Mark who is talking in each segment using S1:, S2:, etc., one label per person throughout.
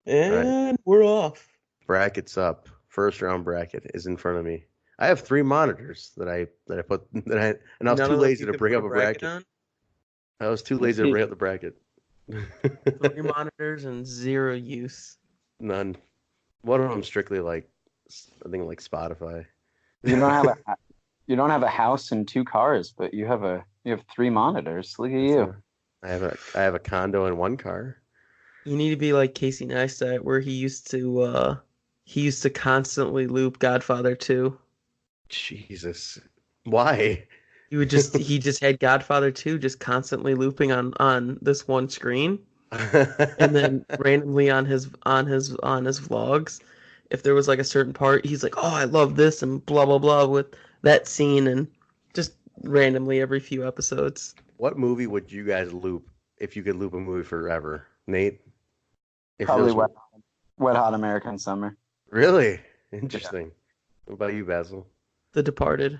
S1: All right,
S2: And we're off.
S1: brackets up. First round bracket is in front of me. I have three monitors that I put and I was
S2: None
S1: too
S2: of them
S1: lazy
S2: you
S1: to
S2: can
S1: bring
S2: put a
S1: up a
S2: bracket
S1: bracket.
S2: on.
S1: I was too
S2: Let's
S1: lazy to
S2: see.
S1: bring up the bracket.
S2: 3 monitors and zero use.
S1: None. One of them strictly like I think like Spotify.
S3: You don't have a you don't have a house and two cars, but you have three monitors. Look at
S1: That's
S3: you.
S1: a I have a condo and one car.
S2: You need to be like Casey Neistat, where he used to constantly loop Godfather 2.
S1: Jesus. Why?
S2: He just had Godfather 2 just constantly looping on this one screen, and then randomly on his vlogs, if there was like a certain part, he's like, "Oh, I love this," and blah blah blah with that scene, and just randomly every few episodes.
S1: What movie would you guys loop if you could loop a movie forever? Nate, if there
S3: Probably
S1: was
S3: wet hot American summer.
S1: really
S3: Yeah.
S1: interesting. What about you, Basil?
S2: The Departed.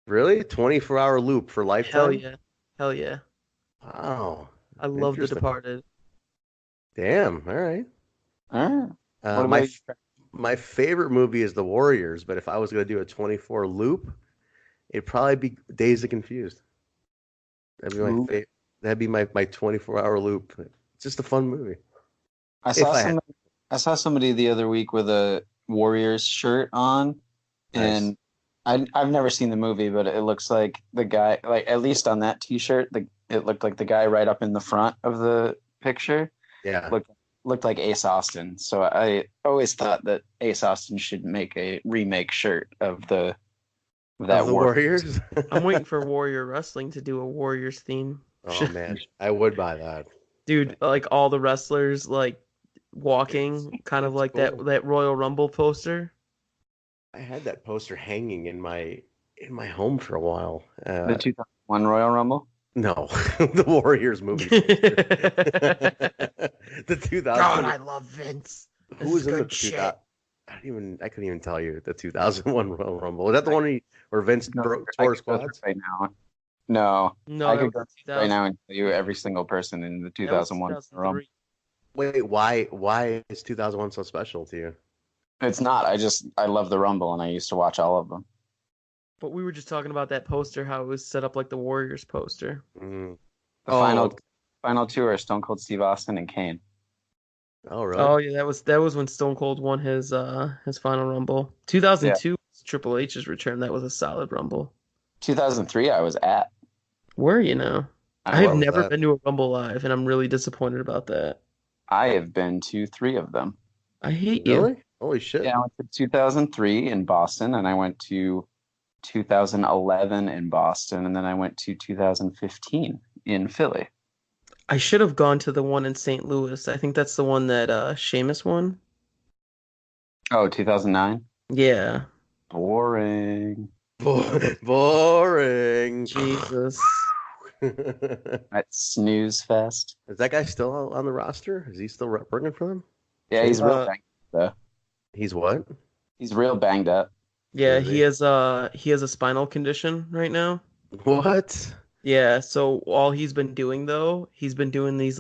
S1: Really? 24-hour loop for
S2: Hell
S1: lifetime?
S2: yeah. Hell yeah.
S1: Wow.
S2: I love The
S1: Interesting.
S2: Departed.
S1: Damn. All right.
S3: All right.
S1: Uh,
S3: What
S1: my
S3: about you?
S1: f- my favorite movie is The Warriors, but if I was gonna do a 24 loop, it'd probably be Days of Confused. That'd be my
S3: Ooh.
S1: favorite. That'd be my 24-hour loop. It's just a fun movie.
S3: I
S1: If
S3: saw
S1: I had
S3: some I saw somebody the other week with a Warriors shirt on,
S1: nice.
S3: and I've never seen the movie, but it looks like the guy, like at least on that t-shirt, it looked like the guy right up in the front of the picture
S1: Yeah.
S3: looked looked like Ace Austin. So I always thought that Ace Austin should make a remake shirt of the
S1: Of
S3: that
S1: the
S3: war.
S1: Warriors?
S2: I'm waiting for Warrior Wrestling to do a Warriors theme.
S1: Oh man, I would buy that.
S2: Dude, like all the wrestlers like walking, kind of
S1: It's
S2: like that
S1: cool.
S2: that Royal Rumble poster.
S1: I had that poster hanging in my home for a while.
S3: The 2001 Royal Rumble.
S1: No, the Warriors movie poster. The
S2: God,
S1: 2000.
S2: I love Vince.
S1: Who
S2: This is
S1: was in the
S2: good
S1: 2000?
S2: shit.
S1: I couldn't even tell you the 2001 Royal Rumble. Was that the one where Vince
S3: No,
S1: broke
S3: I
S1: tore his
S3: could go through
S1: quads?
S3: right now. No,
S2: No,
S3: I
S2: that
S3: could
S2: was
S3: go
S2: the
S3: through right
S2: 2000.
S3: now and tell you every single person in the
S2: That was
S3: 2001 Rumble.
S2: 2003.
S1: Wait, why is 2001 so special to you?
S3: It's not. I love the Rumble and I used to watch all of them.
S2: But we were just talking about that poster, how it was set up like the Warriors poster.
S1: Mm.
S3: The
S1: Oh,
S3: final two are Stone Cold Steve Austin and Kane.
S1: oh, really?
S2: Oh yeah, that was when Stone Cold won his final Rumble.
S3: Yeah.
S2: 2002 was Triple H's return. That was a solid Rumble.
S3: 2003 I was at.
S2: Were you know?
S3: I
S2: I have
S1: What
S3: was.
S1: was
S2: never
S1: that?
S2: been to a Rumble live, and I'm really disappointed about that.
S3: I have been to three of them.
S2: I hate you.
S1: Really? Holy shit.
S3: Yeah, I went to 2003 in Boston and I went to 2011 in Boston and then I went to 2015 in Philly.
S2: I should have gone to the one in St. Louis. I think that's the one that Sheamus won.
S3: Oh, 2009?
S2: Yeah.
S3: Boring.
S1: Boring.
S2: Jesus.
S3: At Snooze Fest.
S1: Is that guy still on the roster? Is he still working for them?
S3: Yeah, he's
S1: Sheamus?
S3: real
S2: Uh,
S3: banged up, though.
S1: He's what?
S3: He's real banged up.
S2: yeah,
S1: Is
S2: he
S1: he?
S2: has a spinal condition right now.
S1: What?
S2: Yeah, so all he's been doing though, he's been doing these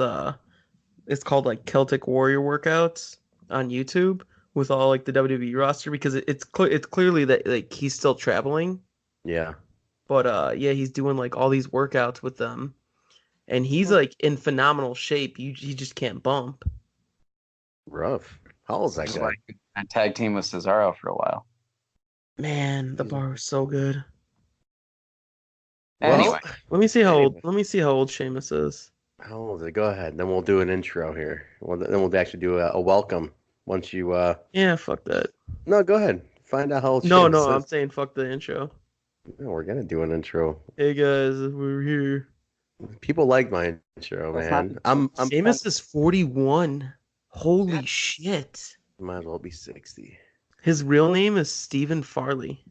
S2: it's called like Celtic Warrior workouts on YouTube with all like the WWE roster because it's clearly that like he's still traveling,
S1: Yeah.
S2: but yeah, he's doing like all these workouts with them and he's like in phenomenal shape. He just can't bump.
S1: Rough. How old is that
S3: Just
S1: guy?
S3: like a tag team with Cesaro for a while.
S2: Man, the
S1: He's-
S2: bar was so good.
S1: Well,
S3: Anyway,
S1: anyway,
S2: Let me see how old Sheamus is.
S1: how old is it? Go ahead. Then we'll do an intro here. Then we'll actually do a welcome once you.
S2: Yeah, fuck that.
S1: No, go ahead. Find out how old
S2: No,
S1: Seamus
S2: no, I'm
S1: is.
S2: saying fuck the intro.
S1: No, we're gonna do an intro.
S2: Hey guys, we're here.
S1: People like my intro,
S3: that's not.
S1: man. I'm
S2: Sheamus is 41. Holy shit.
S1: might as well be 60.
S2: His real name is Stephen Farley.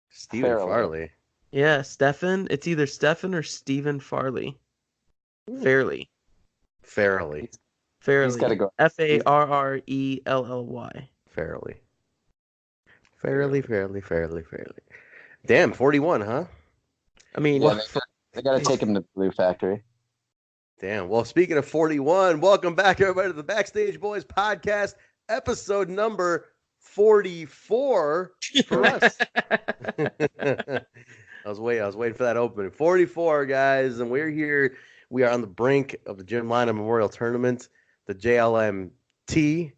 S1: Stephen
S3: Fairly.
S1: Farley.
S2: Yeah, Stefan. It's either Stefan or Stephen Farley.
S1: Hmm.
S2: Fairly.
S1: Fairly.
S3: He's got to
S2: Fairly.
S3: go. He's,
S2: Farrelly.
S1: Fairly. Fairly. Damn, 41, huh?
S2: I mean,
S3: yeah,
S1: What?
S3: they got to take him to the Blue Factory.
S1: Damn. Well, speaking of 41, welcome back, everybody, to the Backstage Boys podcast, episode number 44 for us. I was waiting for that opening. 44, guys, and we're here. We are on the brink of the Jim Lynam Memorial Tournament, the JLMT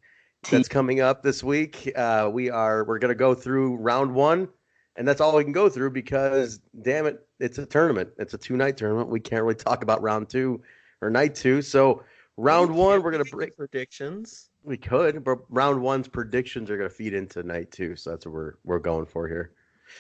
S1: that's coming up this week. We're going to go through round one, and that's all we can go through because, damn it, it's a tournament. It's a 2-night tournament. We can't really talk about round two or night two. So round one, we're going to break
S2: predictions.
S1: We could, but round one's predictions are going to feed into night two. So that's what we're going for here.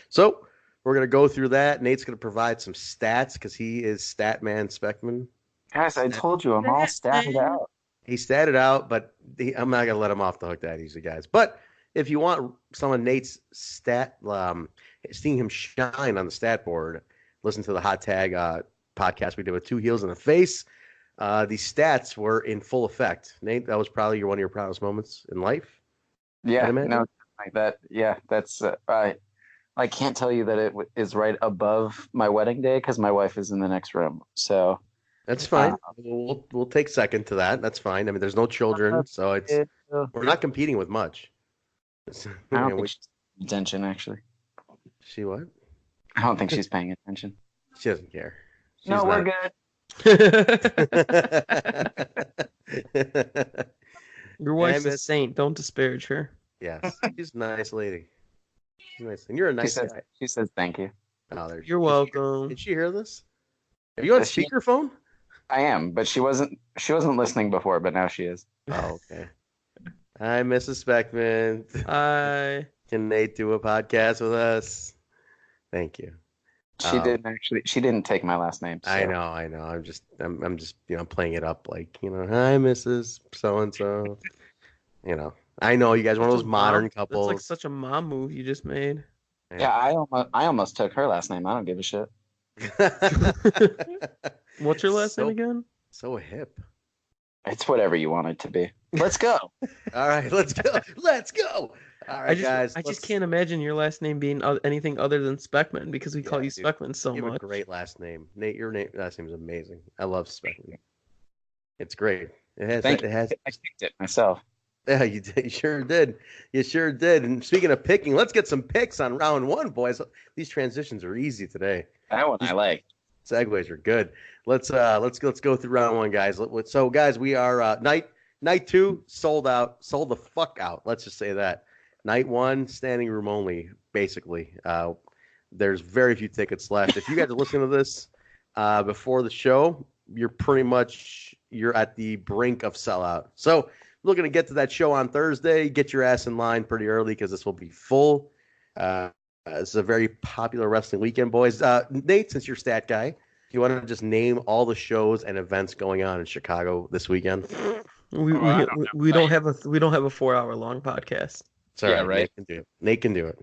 S1: So we're going to go through that. Nate's going to provide some stats because he is Statman Speckman.
S3: Guys, I told you, I'm all statted out.
S1: He statted out, but I'm not going to let him off the hook that easy, guys. But if you want some of Nate's seeing him shine on the stat board, listen to the Hot Tag podcast we did with Two Heels and a Face. These stats were in full effect. Nate, that was probably one of your proudest moments in life.
S3: Yeah, no, like that. Yeah, that's. I can't tell you that it is right above my wedding day because my wife is in the next room. So
S1: that's fine. We'll take second to that. That's fine. I mean, there's no children, so we're not competing with much.
S3: I don't think she's paying attention. Actually,
S1: she what?
S3: I don't think she's paying attention.
S1: She doesn't care.
S3: We're good.
S2: Your wife's a saint. Don't disparage her.
S1: Yes, she's a nice lady. She's nice, and you're a nice guy.
S3: She says thank you.
S1: Oh,
S2: you're welcome.
S1: Did she hear this? Are you on speakerphone?
S3: I am, but she wasn't listening before, but now she is.
S1: Oh, okay. Hi, Mrs. Speckman.
S2: Hi.
S1: Can Nate do a podcast with us? Thank you.
S3: She didn't take my last name. So.
S1: I know. I'm just playing it up like, hi, Mrs. So-and-so. I know you guys are one of those modern couples.
S2: It's like such a mom move you just made.
S3: Yeah, I almost took her last name. I don't give a shit.
S2: What's your last name again?
S1: So hip.
S3: It's whatever you want it to be. Let's go.
S1: All right, let's go. Let's go. All right, guys.
S2: I just can't imagine your last name being anything other than Speckman because we call you Speckman so much.
S1: You have a great last name. Nate, your last name is amazing. I love Speckman. It's great. I picked
S3: it myself.
S1: Yeah, you sure did. You sure did. And speaking of picking, let's get some picks on round one, boys. These transitions are easy today.
S3: That one I like.
S1: Segues are good. Let's go through round one, guys. So, guys, we are night two sold out, sold the fuck out. Let's just say that. Night one, standing room only, basically. There's very few tickets left. If you guys are listening to this before the show, you're at the brink of sellout. So we're going to get to that show on Thursday. Get your ass in line pretty early because this will be full. It's a very popular wrestling weekend, boys. Nate, since you're stat guy, do you want to just name all the shows and events going on in Chicago this weekend?
S2: We don't have a 4-hour long podcast.
S1: It's all right. Nate can do it.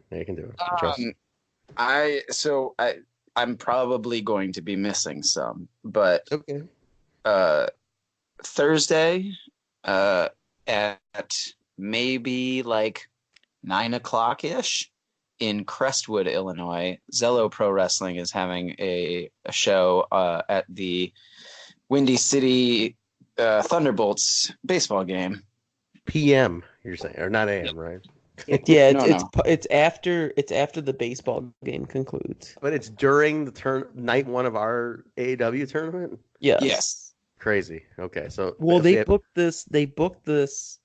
S3: I'm probably going to be missing some, but
S1: okay.
S3: Thursday at maybe like 9:00 ish in Crestwood, Illinois, Zello Pro Wrestling is having a show at the Windy City Thunderbolts baseball game.
S1: PM, you're saying, or not AM, right?
S2: Yeah, it's after the baseball game concludes.
S1: But it's during the night one of our AAW tournament?
S3: Yes.
S1: Crazy. Okay, so
S2: they booked this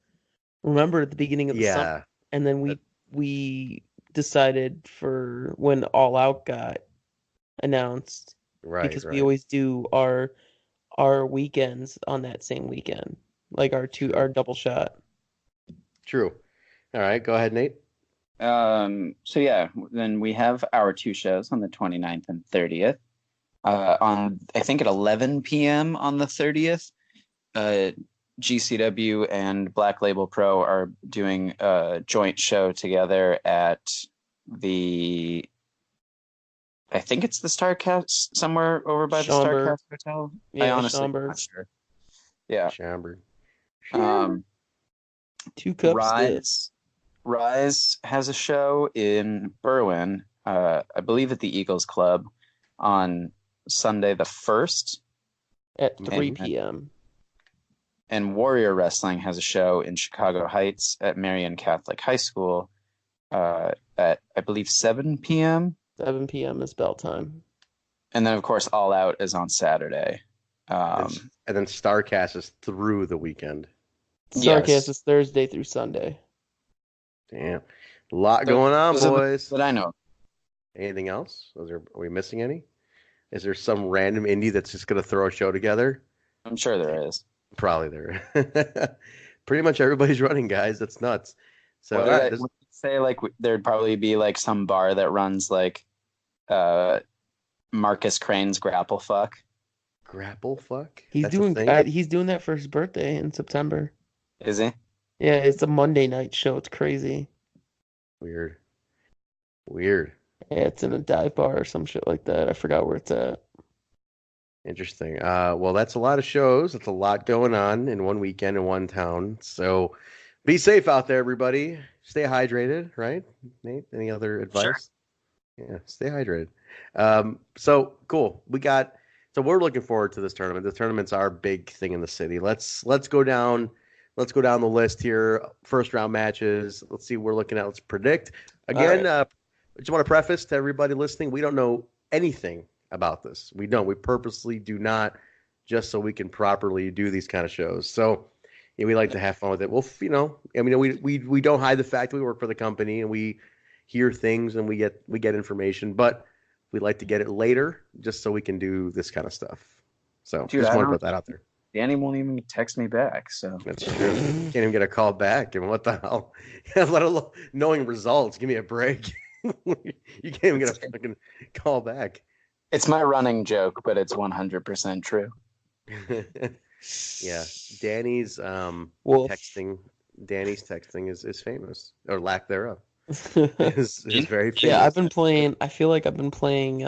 S2: remember at the beginning of the summer, and then we decided for when All Out got announced, right? Because we always do our weekends on that same weekend, like our double shot. True.
S1: All right, go ahead, Nate.
S3: So yeah, then we have our two shows on the 29th and 30th. On I think at 11 p.m. on the 30th, GCW and Black Label Pro are doing a joint show together at I think it's the Starcast somewhere over by the Starcast Hotel.
S2: Yeah,
S3: I honestly am not sure. Yeah.
S1: Schaumburg.
S2: Two cups.
S3: Rise has a show in Berwyn, I believe at the Eagles Club on Sunday the 1st.
S2: at 3
S3: And,
S2: p.m.
S3: and Warrior Wrestling has a show in Chicago Heights at Marion Catholic High School at, I believe, 7 p.m.
S2: 7 p.m. is bell time.
S3: And then, of course, All Out is on Saturday.
S1: And then Starcast is through the weekend.
S2: Starcast
S3: Yes.
S2: is Thursday through Sunday.
S1: Damn. A lot going on, boys.
S3: That I know.
S1: Anything else? Are we missing any? Is there some random indie that's just going to throw a show together?
S3: I'm sure there is.
S1: Probably there. Pretty much everybody's running, guys. That's nuts. So
S3: What did I say? Like there'd probably be like some bar that runs like Marcus Crane's Grapple Fuck.
S1: Grapple Fuck?
S2: He's
S1: That's
S2: doing
S1: a thing?
S2: he's doing that for his birthday in September.
S3: Is he?
S2: Yeah, it's a Monday night show. It's crazy.
S1: Weird.
S2: Yeah, it's in a dive bar or some shit like that. I forgot where it's at.
S1: Interesting. Well, that's a lot of shows. It's a lot going on in one weekend in one town. So be safe out there, everybody. Stay hydrated, right? Nate, any other advice? Sure. Yeah, stay hydrated. So cool. So we're looking forward to this tournament. The tournament's our big thing in the city. Let's go down the list here. First round matches. Let's see what we're looking at. Let's predict. Again, I just want to preface to everybody listening, we don't know anything about this. We don't. We purposely do not, just so we can properly do these kind of shows. So we like to have fun with it. Well, we don't hide the fact that we work for the company and we hear things and we get information, but we like to get it later just so we can do this kind of stuff. So just want to put that out there.
S3: Danny won't even text me back, so
S1: that's true. Can't even get a call back. And what the hell? Let alone knowing results. Give me a break. You can't even get a fucking call back.
S3: It's my running joke, but it's 100% true.
S1: Yeah, Danny's texting is famous, or lack thereof. is very famous.
S2: Yeah, I feel like I've been playing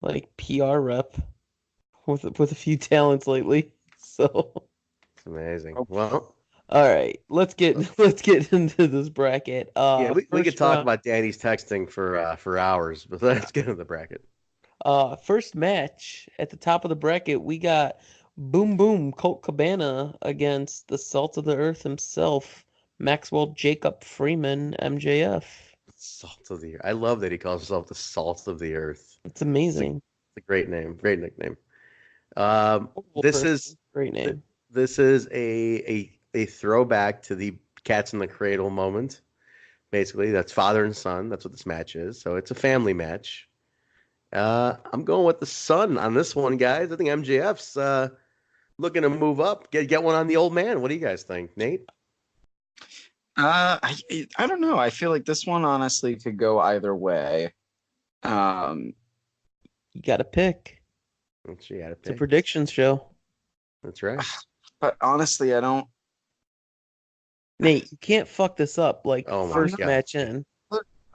S2: like PR rep with a few talents lately. So
S1: it's amazing. Well,
S2: all right, let's get into this bracket.
S1: Yeah, we could talk about Danny's texting for hours, but let's get into the bracket.
S2: First match at the top of the bracket, we got Boom Boom Colt Cabana against the Salt of the Earth himself, Maxwell Jacob Freeman, MJF.
S1: Salt of the Earth. I love that he calls himself the Salt of the Earth.
S2: It's amazing.
S1: It's a great name, great nickname. This is
S2: great name.
S1: This is a throwback to the Cats in the Cradle moment. Basically, that's father and son. That's what this match is. So it's a family match. I'm going with the son on this one, guys. I think MJF's looking to move up, get one on the old man. What do you guys think, Nate?
S3: I don't know. I feel like this one honestly could go either way.
S2: You got to pick. It's a predictions show.
S1: That's right.
S3: But honestly, I don't.
S2: Nate, you can't fuck this up. First
S1: God.
S2: Match in.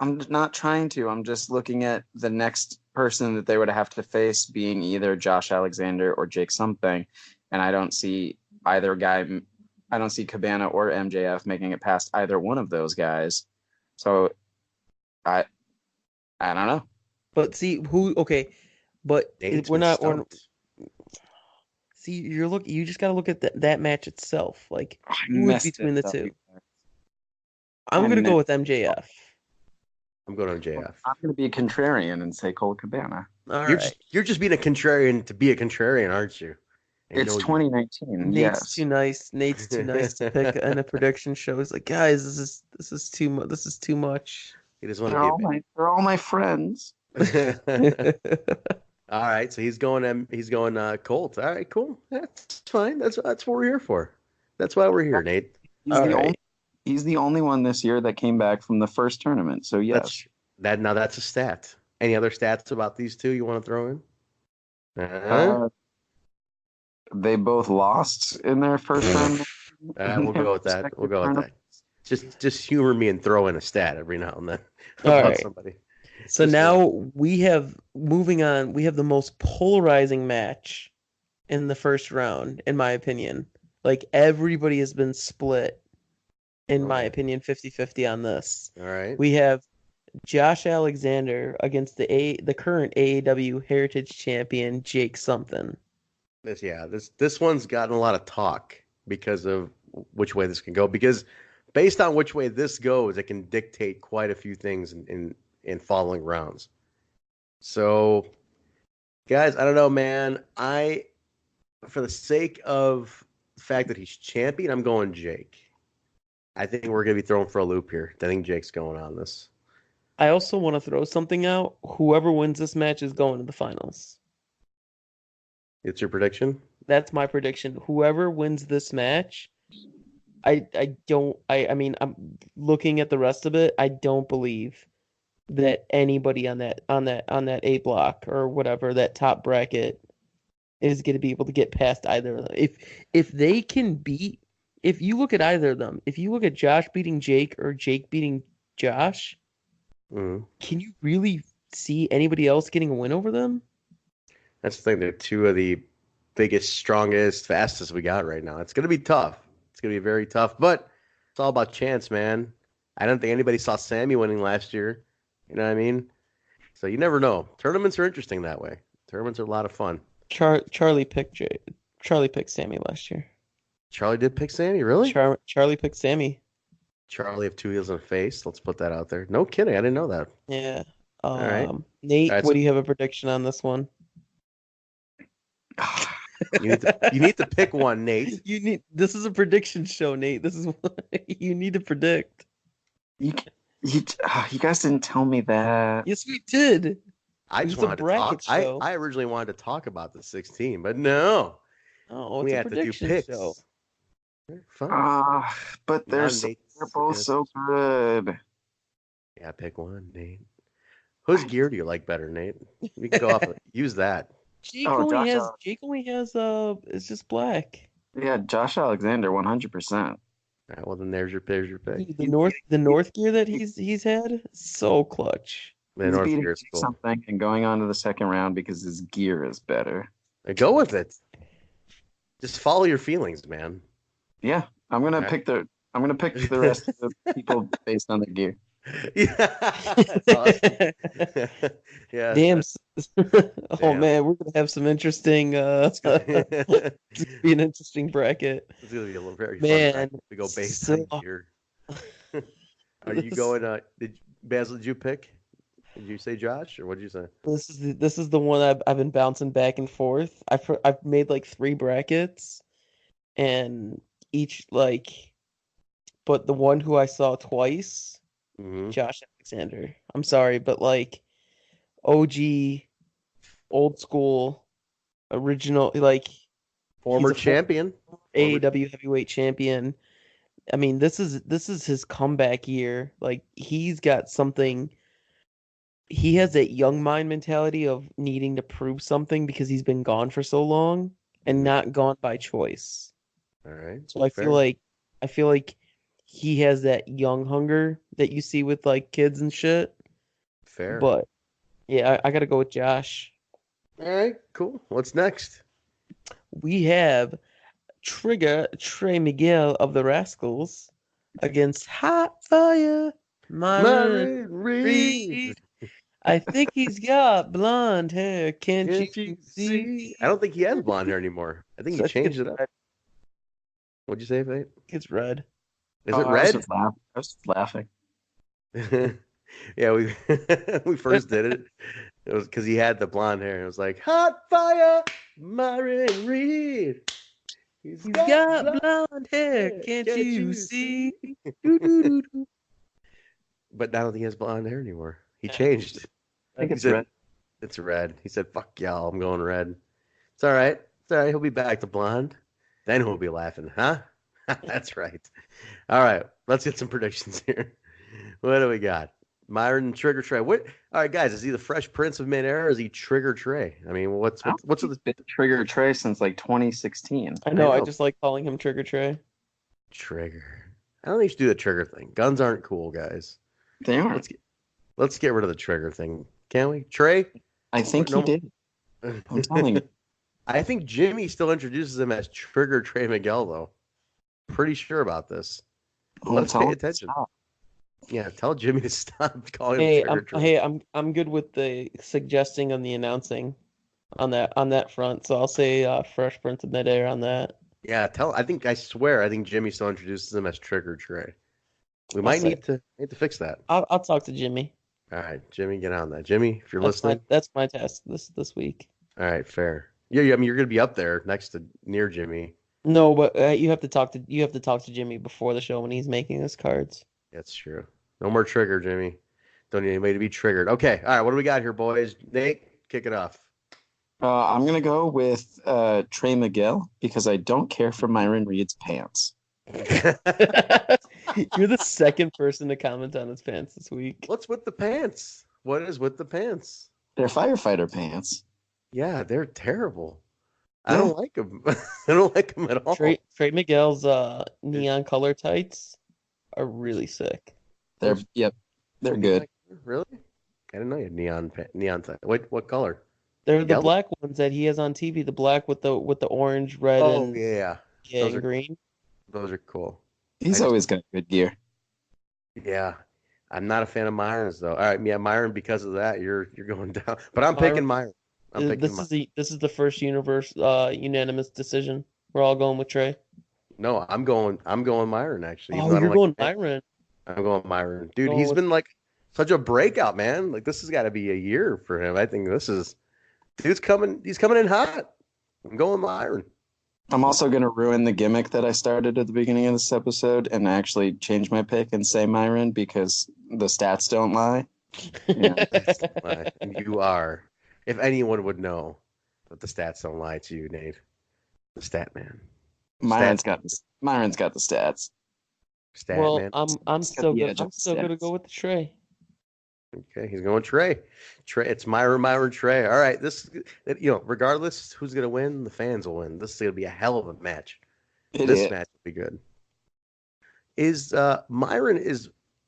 S3: I'm not trying to. I'm just looking at the next person that they would have to face being either Josh Alexander or Jake something, and I don't see either guy. I don't see Cabana or MJF making it past either one of those guys. So, I don't know.
S2: But see who? Okay, but we're not. See, you just got to look at that match itself. Like, who is between the two? I'm going to go with MJF.
S1: I'm going to MJF.
S3: I'm going to be a contrarian and say Colt Cabana.
S1: You're just being a contrarian to be a contrarian, aren't you?
S3: It's 2019.
S2: Nate's too nice. Nate's too nice to pick in a prediction show. He's like, guys, this is too much. This is too much.
S1: He doesn't want to be.
S3: They're all my friends.
S1: All right, so he's going Colt. All right, cool. That's fine. That's what we're here for. That's why we're here, Nate.
S3: He's the only one this year that came back from the first tournament. So yes,
S1: that's a stat. Any other stats about these two you want to throw in?
S3: They both lost in their first tournament.
S1: We'll go with that. Just humor me and throw in a stat every now and then
S2: about
S1: somebody.
S2: So now we have the most polarizing match in the first round, in my opinion. Like, everybody has been split, in my opinion, 50-50 on this.
S1: All right.
S2: We have Josh Alexander against the current AAW Heritage Champion, Jake something.
S1: This one's gotten a lot of talk because of which way this can go. Because based on which way this goes, it can dictate quite a few things in following rounds. So, guys, I don't know, man. For the sake of the fact that he's champion, I'm going Jake. I think we're gonna be thrown for a loop here. I think Jake's going on this.
S2: I also want to throw something out. Whoever wins this match is going to the finals.
S1: It's your prediction?
S2: That's my prediction. Whoever wins this match, I mean, I'm looking at the rest of it. I don't believe that anybody on that A block or whatever, that top bracket, is going to be able to get past either of them. If they can beat, if you look at either of them, if you look at Josh beating Jake or Jake beating Josh, can you really see anybody else getting a win over them?
S1: That's the thing. They're two of the biggest, strongest, fastest we got right now. It's going to be tough. It's going to be very tough, but it's all about chance, man. I don't think anybody saw Sammy winning last year. You know what I mean? So you never know. Tournaments are interesting that way. Tournaments are a lot of fun.
S2: Charlie picked Sammy last year.
S1: Charlie did pick Sammy, really?
S2: Charlie picked Sammy.
S1: Charlie of two heels and a face. Let's put that out there. No kidding. I didn't know that.
S2: Yeah.
S1: All right.
S2: Nate, all right, what do you have a prediction on this one?
S1: You need to pick one, Nate.
S2: This is a prediction show, Nate. This is what you need to predict.
S3: You guys didn't tell me that.
S2: Yes, we did.
S1: I just wanted to talk. I originally wanted to talk about the 16, but no.
S2: Oh, we have to do picks. Show.
S3: But they're both so good.
S1: Yeah, pick one, Nate. Whose gear do you like better, Nate? We can go off and use that.
S2: Jake only has it's just black.
S3: Yeah, Josh Alexander, 100%.
S1: All right, well then there's your pick.
S2: The North gear that he's had, so clutch.
S1: The North gear is cool.
S3: Something and going on to the second round because his gear is better.
S1: Go with it. Just follow your feelings, man.
S3: Yeah, I'm gonna pick the rest of the people based on their gear.
S1: Yeah, that's awesome. Yeah.
S2: Damn. Oh man, we're gonna have some interesting. Be an interesting bracket.
S1: It's gonna be a very fun bracket. We go based on gear. Are you going? Basil, did you pick? Did you say Josh, or what did you say?
S2: This is the one I've been bouncing back and forth. I've made like 3 brackets, and each but the one who I saw twice. Mm-hmm. Josh Alexander. I'm sorry, but OG, old school, original,
S1: former champion,
S2: AAW heavyweight champion. I mean, this is his comeback year. He's got something. He has that young mind mentality of needing to prove something because he's been gone for so long and not gone by choice.
S1: All right.
S2: So I feel like he has that young hunger that you see with kids and shit.
S1: Fair.
S2: But yeah, I gotta go with Josh.
S1: All right, cool. What's next?
S2: We have Trigger Trey Miguel of the Rascals against Hot Fire Myron Reed. I think he's got blonde hair. Can't you see?
S1: I don't think he has blonde hair anymore. I think he changed it up. What'd you say, Fate?
S2: It's red.
S1: Is it red?
S3: I was just laughing.
S1: Yeah, we first did it. It was because he had the blonde hair. It was like Hot Fire, Myron Reed. He's
S2: got blonde hair. Can't you see?
S1: But now I don't think he has blonde hair anymore. He changed.
S3: I think it's red.
S1: It's red. He said, "Fuck y'all, I'm going red." It's all right. It's all right. He'll be back to blonde. Then he'll be laughing, huh? That's right. All right, let's get some predictions here. What do we got? Myron Trigger Trey. What? All right, guys. Is he the Fresh Prince of Mid-Air, or is he Trigger Trey? I mean, what's
S3: been Trigger Trey since 2016?
S2: I know. I just like calling him Trigger Trey.
S1: Trigger. I don't think you should do the trigger thing. Guns aren't cool, guys.
S3: They aren't.
S1: Let's get rid of the trigger thing, can we? Trey?
S3: I think he did. I'm telling you.
S1: I think Jimmy still introduces him as Trigger Trey Miguel, though. Pretty sure about this. Let's pay attention. Yeah, tell Jimmy to stop calling him Trigger Trey.
S2: I'm good with the suggesting on the announcing. on that front. So I'll say Fresh Prince of Midair on that.
S1: Yeah, I swear, I think Jimmy still introduces him as Trigger Trey. We
S2: I'll
S1: might
S2: say
S1: need to fix that.
S2: I'll talk to Jimmy.
S1: All right, Jimmy, get on that. Jimmy, if you're listening.
S2: That's my task this week.
S1: All right, fair. Yeah, I mean, you're gonna be up there near Jimmy.
S2: No, but you have to talk to Jimmy before the show when he's making his cards.
S1: That's true. No more trigger, Jimmy. Don't need anybody to be triggered. Okay, all right. What do we got here, boys? Nate, kick it off.
S3: I'm gonna go with Trey Miguel because I don't care for Myron Reed's pants.
S2: You're the second person to comment on his pants this week.
S1: What's with the pants? What is with the pants?
S3: They're firefighter pants.
S1: Yeah, they're terrible. I don't like them. I don't like them at all.
S2: Trey Miguel's neon color tights are really sick.
S3: They're good.
S1: Really? I didn't know you had neon tights. What color?
S2: They're the black ones that he has on TV. The black with the orange, red, and
S1: and
S2: green.
S1: Those are cool.
S3: He's always got good gear.
S1: Yeah. I'm not a fan of Myron's though. All right, yeah, Myron, because of that, you're going down. But I'm picking Myron.
S2: This is the first unanimous decision. We're all going with Trey.
S1: No, I'm going Myron actually.
S2: Oh, you're going Myron.
S1: I'm going Myron. Dude, he's been like such a breakout, man. Like this has got to be a year for him. I think he's coming in hot. I'm going Myron.
S3: I'm also going to ruin the gimmick that I started at the beginning of this episode and actually change my pick and say Myron because the stats don't lie.
S1: Yeah. You are. If anyone would know that the stats don't lie to you, Nate, the stat man.
S3: Myron's got the stats.
S1: Stat man.
S2: I'm still good. I'm still going to go with the Trey.
S1: Okay, he's going Trey. It's Myron, Trey. All right, regardless who's gonna win, the fans will win. This is gonna be a hell of a match. This match will be good. Is Myron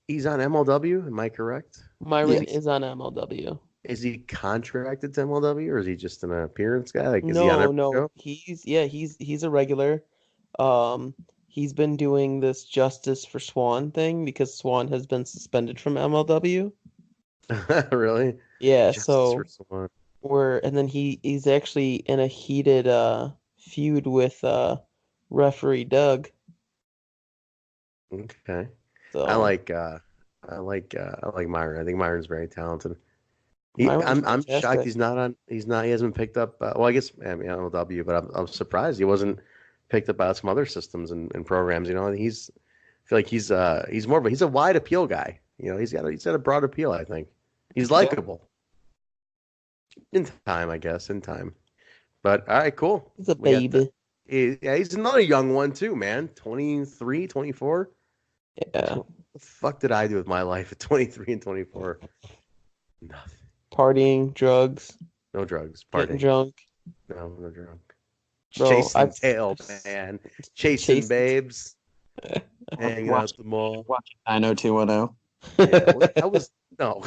S1: he's on MLW? Am I correct?
S2: Myron is on MLW.
S1: Is he contracted to MLW or is he just an appearance guy? Like,
S2: no. He's a regular. He's been doing this Justice for Swan thing because Swan has been suspended from MLW.
S1: Really?
S2: Yeah, and then he's actually in a heated feud with referee Doug.
S1: Okay.
S2: So
S1: I like Myron. I think Myron's very talented. I'm shocked he hasn't been picked up. I guess MLW, but I'm surprised he wasn't picked up by some other systems and programs. I feel like he's a wide appeal guy. He's got a broad appeal. I think he's likable. In time, I guess. In time. But all right, cool.
S2: He's a baby.
S1: He's another young one too, man. 23, 24.
S2: Yeah.
S1: What the fuck did I do with my life at 23 and 24? Nothing.
S2: Partying, drugs.
S1: No drugs. Partying.
S2: Getting drunk.
S1: No drunk.
S2: Bro,
S1: chasing tail, man. Chasing babes. Hanging out the mall.
S3: Watching 90210.
S1: Yeah, that was no.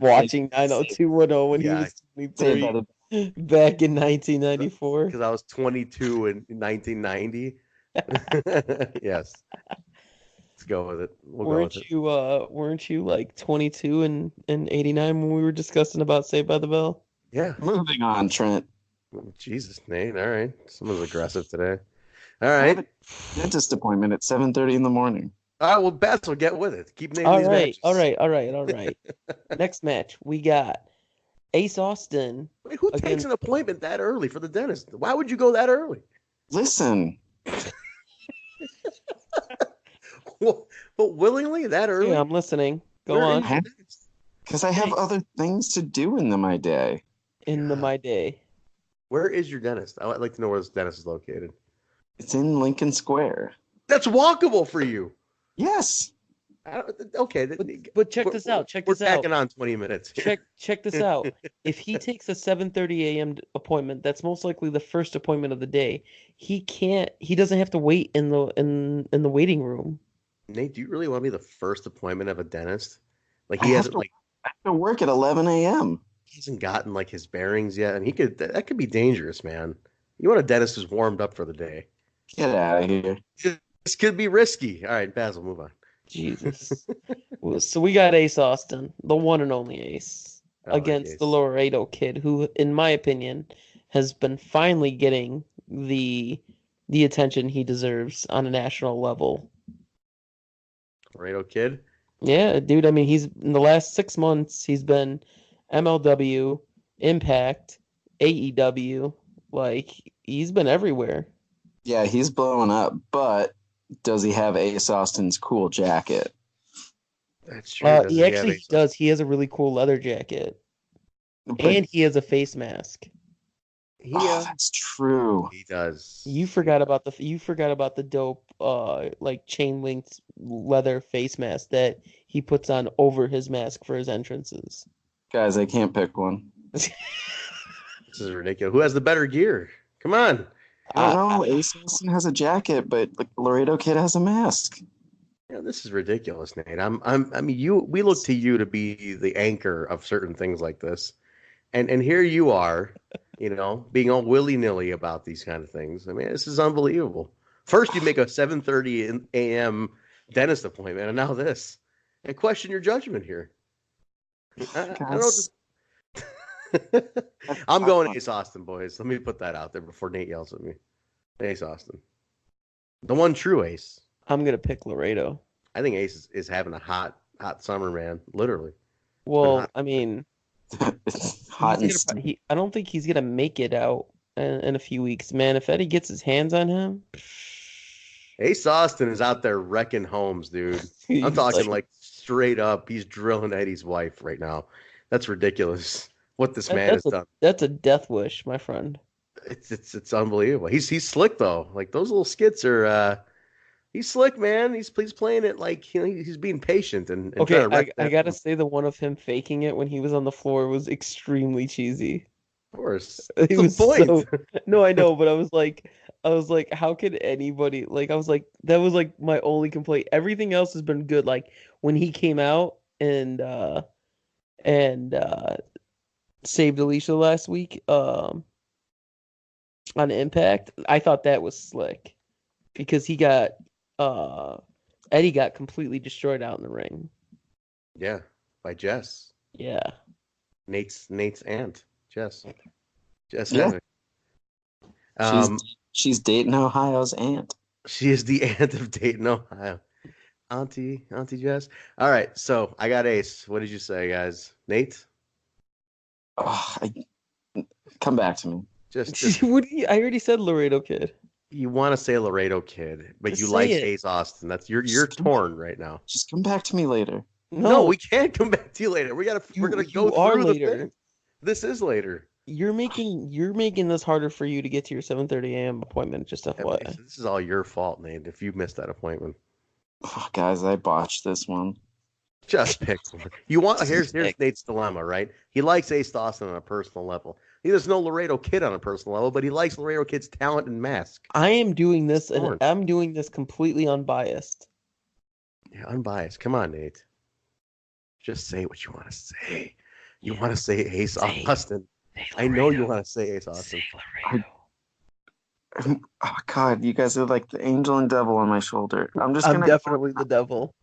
S2: Watching 90210 when he was 23 back in 1994.
S1: Because I was 22 in 1990. Yes. Let's go with it.
S2: Weren't you like 22 in 89 when we were discussing about Saved by the Bell?
S1: Yeah.
S3: Moving on, Trent.
S1: Jesus, Nate. All right. Someone's aggressive today. All right.
S3: I have a dentist appointment at 7:30 in the morning.
S1: All right, well, Basil, get with it. Keep naming these matches.
S2: All right. Next match, we got Ace Austin.
S1: Wait, who takes an appointment that early for the dentist? Why would you go that early?
S3: Listen.
S1: But willingly that early?
S2: Yeah, I'm listening. Go on.
S3: Because I have other things to do in my day.
S2: My day.
S1: Where is your dentist? I'd like to know where this dentist is located.
S3: It's in Lincoln Square.
S1: That's walkable for you.
S3: Yes.
S1: Okay.
S2: But check this out.
S1: We're tacking on 20 minutes.
S2: Check this out. If he takes a 7:30 a.m. appointment, that's most likely the first appointment of the day. He doesn't have to wait in the waiting room.
S1: Nate, do you really want to be the first appointment of a dentist? Like I have
S3: to work at 11 a.m.
S1: He hasn't gotten like his bearings yet, and that could be dangerous, man. You want a dentist who's warmed up for the day.
S3: Get out of here.
S1: This could be risky. All right, Basil, move on.
S2: Jesus. So we got Ace Austin, the one and only Ace. against the Laredo kid, who, in my opinion, has been finally getting the attention he deserves on a national level.
S1: Laredo kid?
S2: Yeah, dude. I mean, he's in the last 6 months, he's been MLW, Impact, AEW. Like, he's been everywhere.
S3: Yeah, he's blowing up, but does he have Ace Austin's cool jacket?
S1: That's true.
S2: He actually does. He has a really cool leather jacket.
S3: But,
S2: and he has a face mask.
S3: That's true.
S1: He does.
S2: You forgot about the dope like chain linked leather face mask that he puts on over his mask for his entrances.
S3: Guys, I can't pick one.
S1: This is ridiculous. Who has the better gear? Come on.
S3: I don't know. Ace Austin has a jacket, but Laredo Kid has a mask.
S1: Yeah, this is ridiculous, Nate. We look to you to be the anchor of certain things like this. And here you are, being all willy-nilly about these kind of things. I mean, this is unbelievable. First, you make a 7:30 a.m. dentist appointment, and now this. And question your judgment here. I don't know. I'm going Ace Austin, boys. Let me put that out there before Nate yells at me. Ace Austin. The one true Ace.
S2: I'm going to pick Laredo.
S1: I think Ace is having a hot summer, man. Literally.
S2: Well, I mean...
S3: hot and
S2: I don't think he's gonna make it out in a few weeks, man. If Eddie gets his hands on him,
S1: Ace Austin is out there wrecking homes, dude. I'm talking like straight up. He's drilling Eddie's wife right now. That's ridiculous. What this man has done.
S2: That's a death wish, my friend.
S1: It's unbelievable. He's slick though. Like those little skits are. He's slick, man. He's playing it like he's being patient and
S2: okay. I gotta say the one of him faking it when he was on the floor was extremely cheesy.
S1: Of course,
S2: he was so... No, I know, but I was like, how could anybody I was like, that was like my only complaint. Everything else has been good. Like when he came out and saved Alicia last week on Impact, I thought that was slick because he got. Eddie got completely destroyed out in the ring.
S1: Yeah, by Jess.
S2: Yeah.
S1: Nate's aunt, Jess.
S3: Yeah. She's Dayton, Ohio's aunt.
S1: She is the aunt of Dayton, Ohio. Auntie Jess. All right, so I got Ace. What did you say, guys? Nate?
S3: Oh, come back to me.
S2: Just I already said Laredo Kid.
S1: You want to say Laredo Kid, but just you like Ace Austin. That's you're torn right now.
S3: Just come back to me later.
S1: No, we can't come back to you later. We're gonna go through later. The thing. This is later.
S2: You're making this harder for you to get to your 7:30 a.m. appointment. Just FYI.
S1: This is all your fault, Nate. If you missed that appointment.
S3: Oh, guys, I botched this one.
S1: Just pick one. You want here's Nate's dilemma, right? He likes Ace Austin on a personal level. He doesn't know Laredo Kid on a personal level, but he likes Laredo Kid's talent and mask.
S2: I am doing this, and I'm doing this completely unbiased.
S1: Yeah, unbiased. Come on, Nate. Just say what you want to say. You want to say Ace Austin. I know you want to say Ace Austin.
S3: Oh God, you guys are like the angel and devil on my shoulder. I'm
S2: definitely the devil.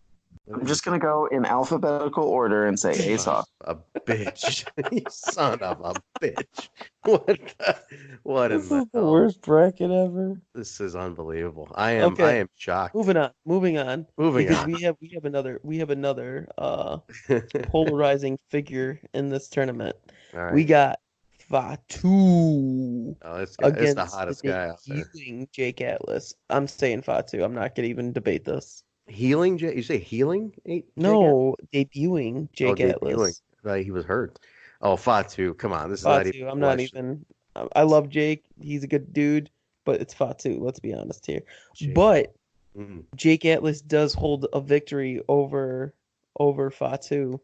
S3: I'm just gonna go in alphabetical order and say Ace Austin.
S1: A bitch, you son of a bitch! What
S2: is the worst bracket ever?
S1: This is unbelievable. I am shocked.
S2: Moving on. Because we have another polarizing figure in this tournament.
S1: Right.
S2: We got Fatu.
S1: Oh, it's the hottest guy out there.
S2: Healing Jake Atlas. I'm saying Fatu. I'm not gonna even debate this.
S1: Healing? You say healing?
S2: No, debuting Jake Atlas.
S1: He was hurt. Oh, Fatu. Come on. This is
S2: Fatu. Not even. I love Jake. He's a good dude, but it's Fatu. Let's be honest here. But Jake Atlas does hold a victory over Fatu.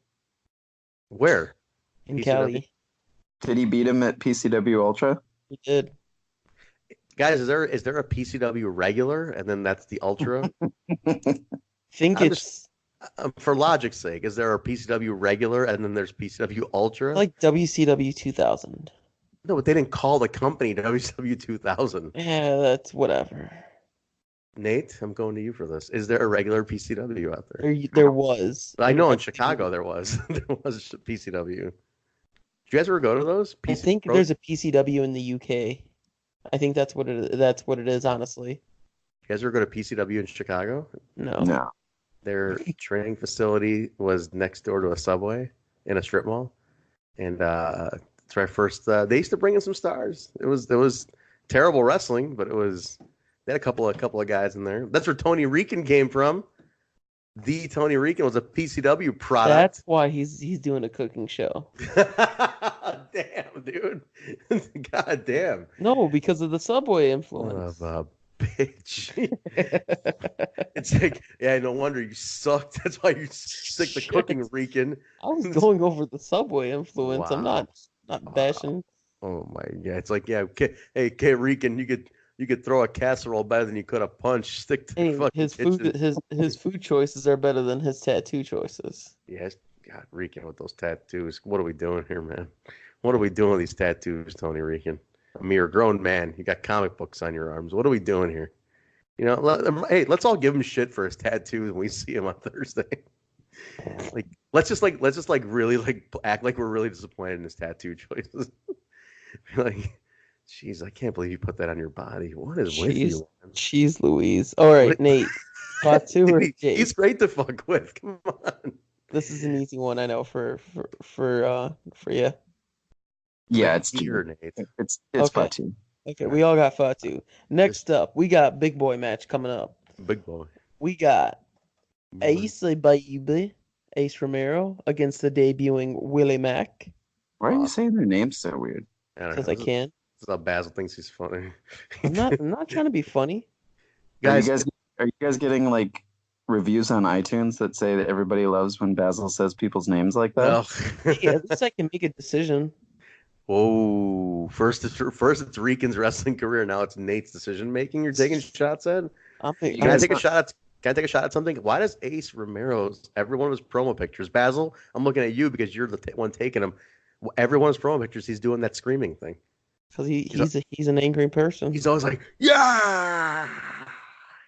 S1: Where?
S2: In Cali.
S3: Did he beat him at PCW Ultra?
S2: He did.
S1: Guys, is there a PCW regular and then that's the Ultra? For logic's sake, is there a PCW regular and then there's PCW Ultra?
S2: Like WCW 2000.
S1: No, but they didn't call the company WCW 2000.
S2: Yeah, that's whatever.
S1: Nate, I'm going to you for this. Is there a regular PCW out there?
S2: There was.
S1: I know in Chicago there was. There was PCW. you guys ever go to those?
S2: I think there's a PCW in the UK. I think that's what it is, honestly.
S1: You guys ever go to PCW in Chicago?
S2: No.
S1: Their training facility was next door to a Subway in a strip mall, and that's where I first. They used to bring in some stars. It was terrible wrestling, but they had a couple of guys in there. That's where Tony Rican came from. The Tony Rican was a PCW product.
S2: That's why he's doing a cooking show.
S1: Damn, dude. God damn.
S2: No, because of the Subway influence.
S1: Bitch. It's like, yeah, no wonder you sucked. That's why you sick the cooking, Rican.
S2: I was going over the Subway influence.
S1: Wow.
S2: I'm not bashing.
S1: Oh my god. It's like, yeah, hey, Rican, you could throw a casserole better than you could a punch. Stick to the fucking kitchen.
S2: His food choices are better than his tattoo choices.
S1: Yes, God, Rican with those tattoos. What are we doing here, man? What are we doing with these tattoos, Tony Rican? I mean, you're a grown man. You got comic books on your arms. What are we doing here? You know, hey, let's all give him shit for his tattoos when we see him on Thursday. Like, let's just really act like we're really disappointed in his tattoo choices. Like, jeez, I can't believe you put that on your body. What is with you, man?
S2: Jeez Louise. All right, Nate. Fatu or Jake?
S1: He's great to fuck with. Come on.
S2: This is an easy one, I know, for you.
S3: Yeah, it's
S1: here, Nate.
S3: It's
S2: okay.
S3: Fatu.
S2: Okay, we all got Fatu. Next up, we got big boy match coming up.
S1: Big boy.
S2: We got Ace Romero against the debuting Willie Mack.
S3: Why are you saying their names so weird?
S2: Because I can.
S1: This is how Basil thinks he's funny.
S2: I'm not trying to be funny.
S3: Guys, are you guys getting like reviews on iTunes that say that everybody loves when Basil says people's names like that?
S1: No.
S2: Yeah, at least I can make a decision.
S1: Whoa! First it's Rican's wrestling career. Now it's Nate's decision making. You're taking shots at. Can I take a shot at something? Why does Ace Romero's every one of his promo pictures? Basil, I'm looking at you because you're the one taking them. Every one of his promo pictures, he's doing that screaming thing.
S2: Because he's an angry person.
S1: He's always like, yeah.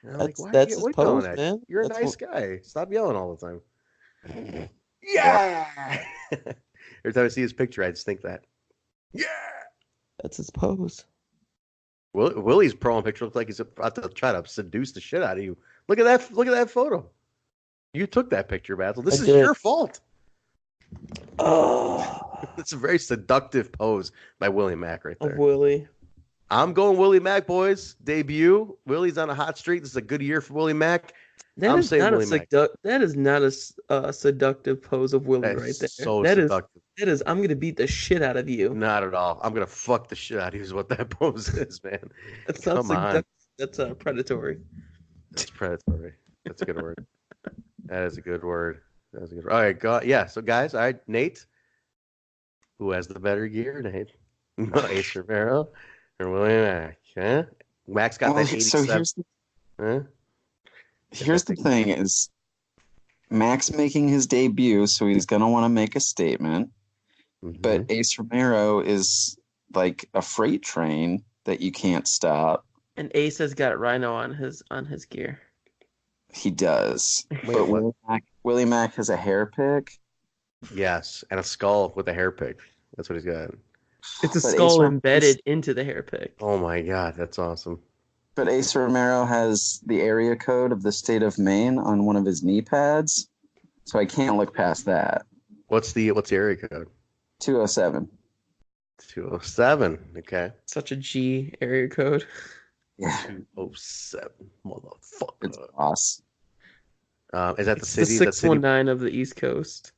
S2: That's his pose, man.
S1: You're a nice guy. Stop yelling all the time. Yeah. Every time I see his picture, I just think that. Yeah.
S2: That's his pose.
S1: Willie's promo picture looks like he's about to try to seduce the shit out of you. Look at that! Look at that photo. You took that picture, Basil. This is your fault.
S2: Oh.
S1: It's a very seductive pose by Willie Mack right there.
S2: Of Willie.
S1: I'm going Willie Mack, boys. Debut. Willie's on a hot streak. This is a good year for Willie Mack.
S2: That is not a seductive pose of Willie right there.
S1: So seductive.
S2: That is, I'm going to beat the shit out of you.
S1: Not at all. I'm going to fuck the shit out of you is what that pose is, man.
S2: That's not seductive. That's predatory.
S1: That's predatory. That's a good word. That is a good word. All right, yeah. So, guys, all right, Nate. Who has the better gear, Nate? Ace Romero or Willie Mack? Huh? Max got that 87.
S3: So here's the thing: is Max making his debut, so he's gonna want to make a statement. Mm-hmm. But Ace Romero is like a freight train that you can't stop.
S2: And Ace has got Rhino on his gear.
S3: He does. But Willie Mack has a hair pick.
S1: Yes, and a skull with a hair pick. That's what he's got.
S2: It's a skull embedded into the hair pick.
S1: Oh my god, that's awesome.
S3: But Ace Romero has the area code of the state of Maine on one of his knee pads, so I can't look past that.
S1: What's the area code?
S3: 207.
S1: 207. Okay.
S2: Such a G area code.
S3: Yeah.
S1: 207. Motherfucker.
S3: It's boss.
S1: Is that the city?
S2: The 619 of the East Coast.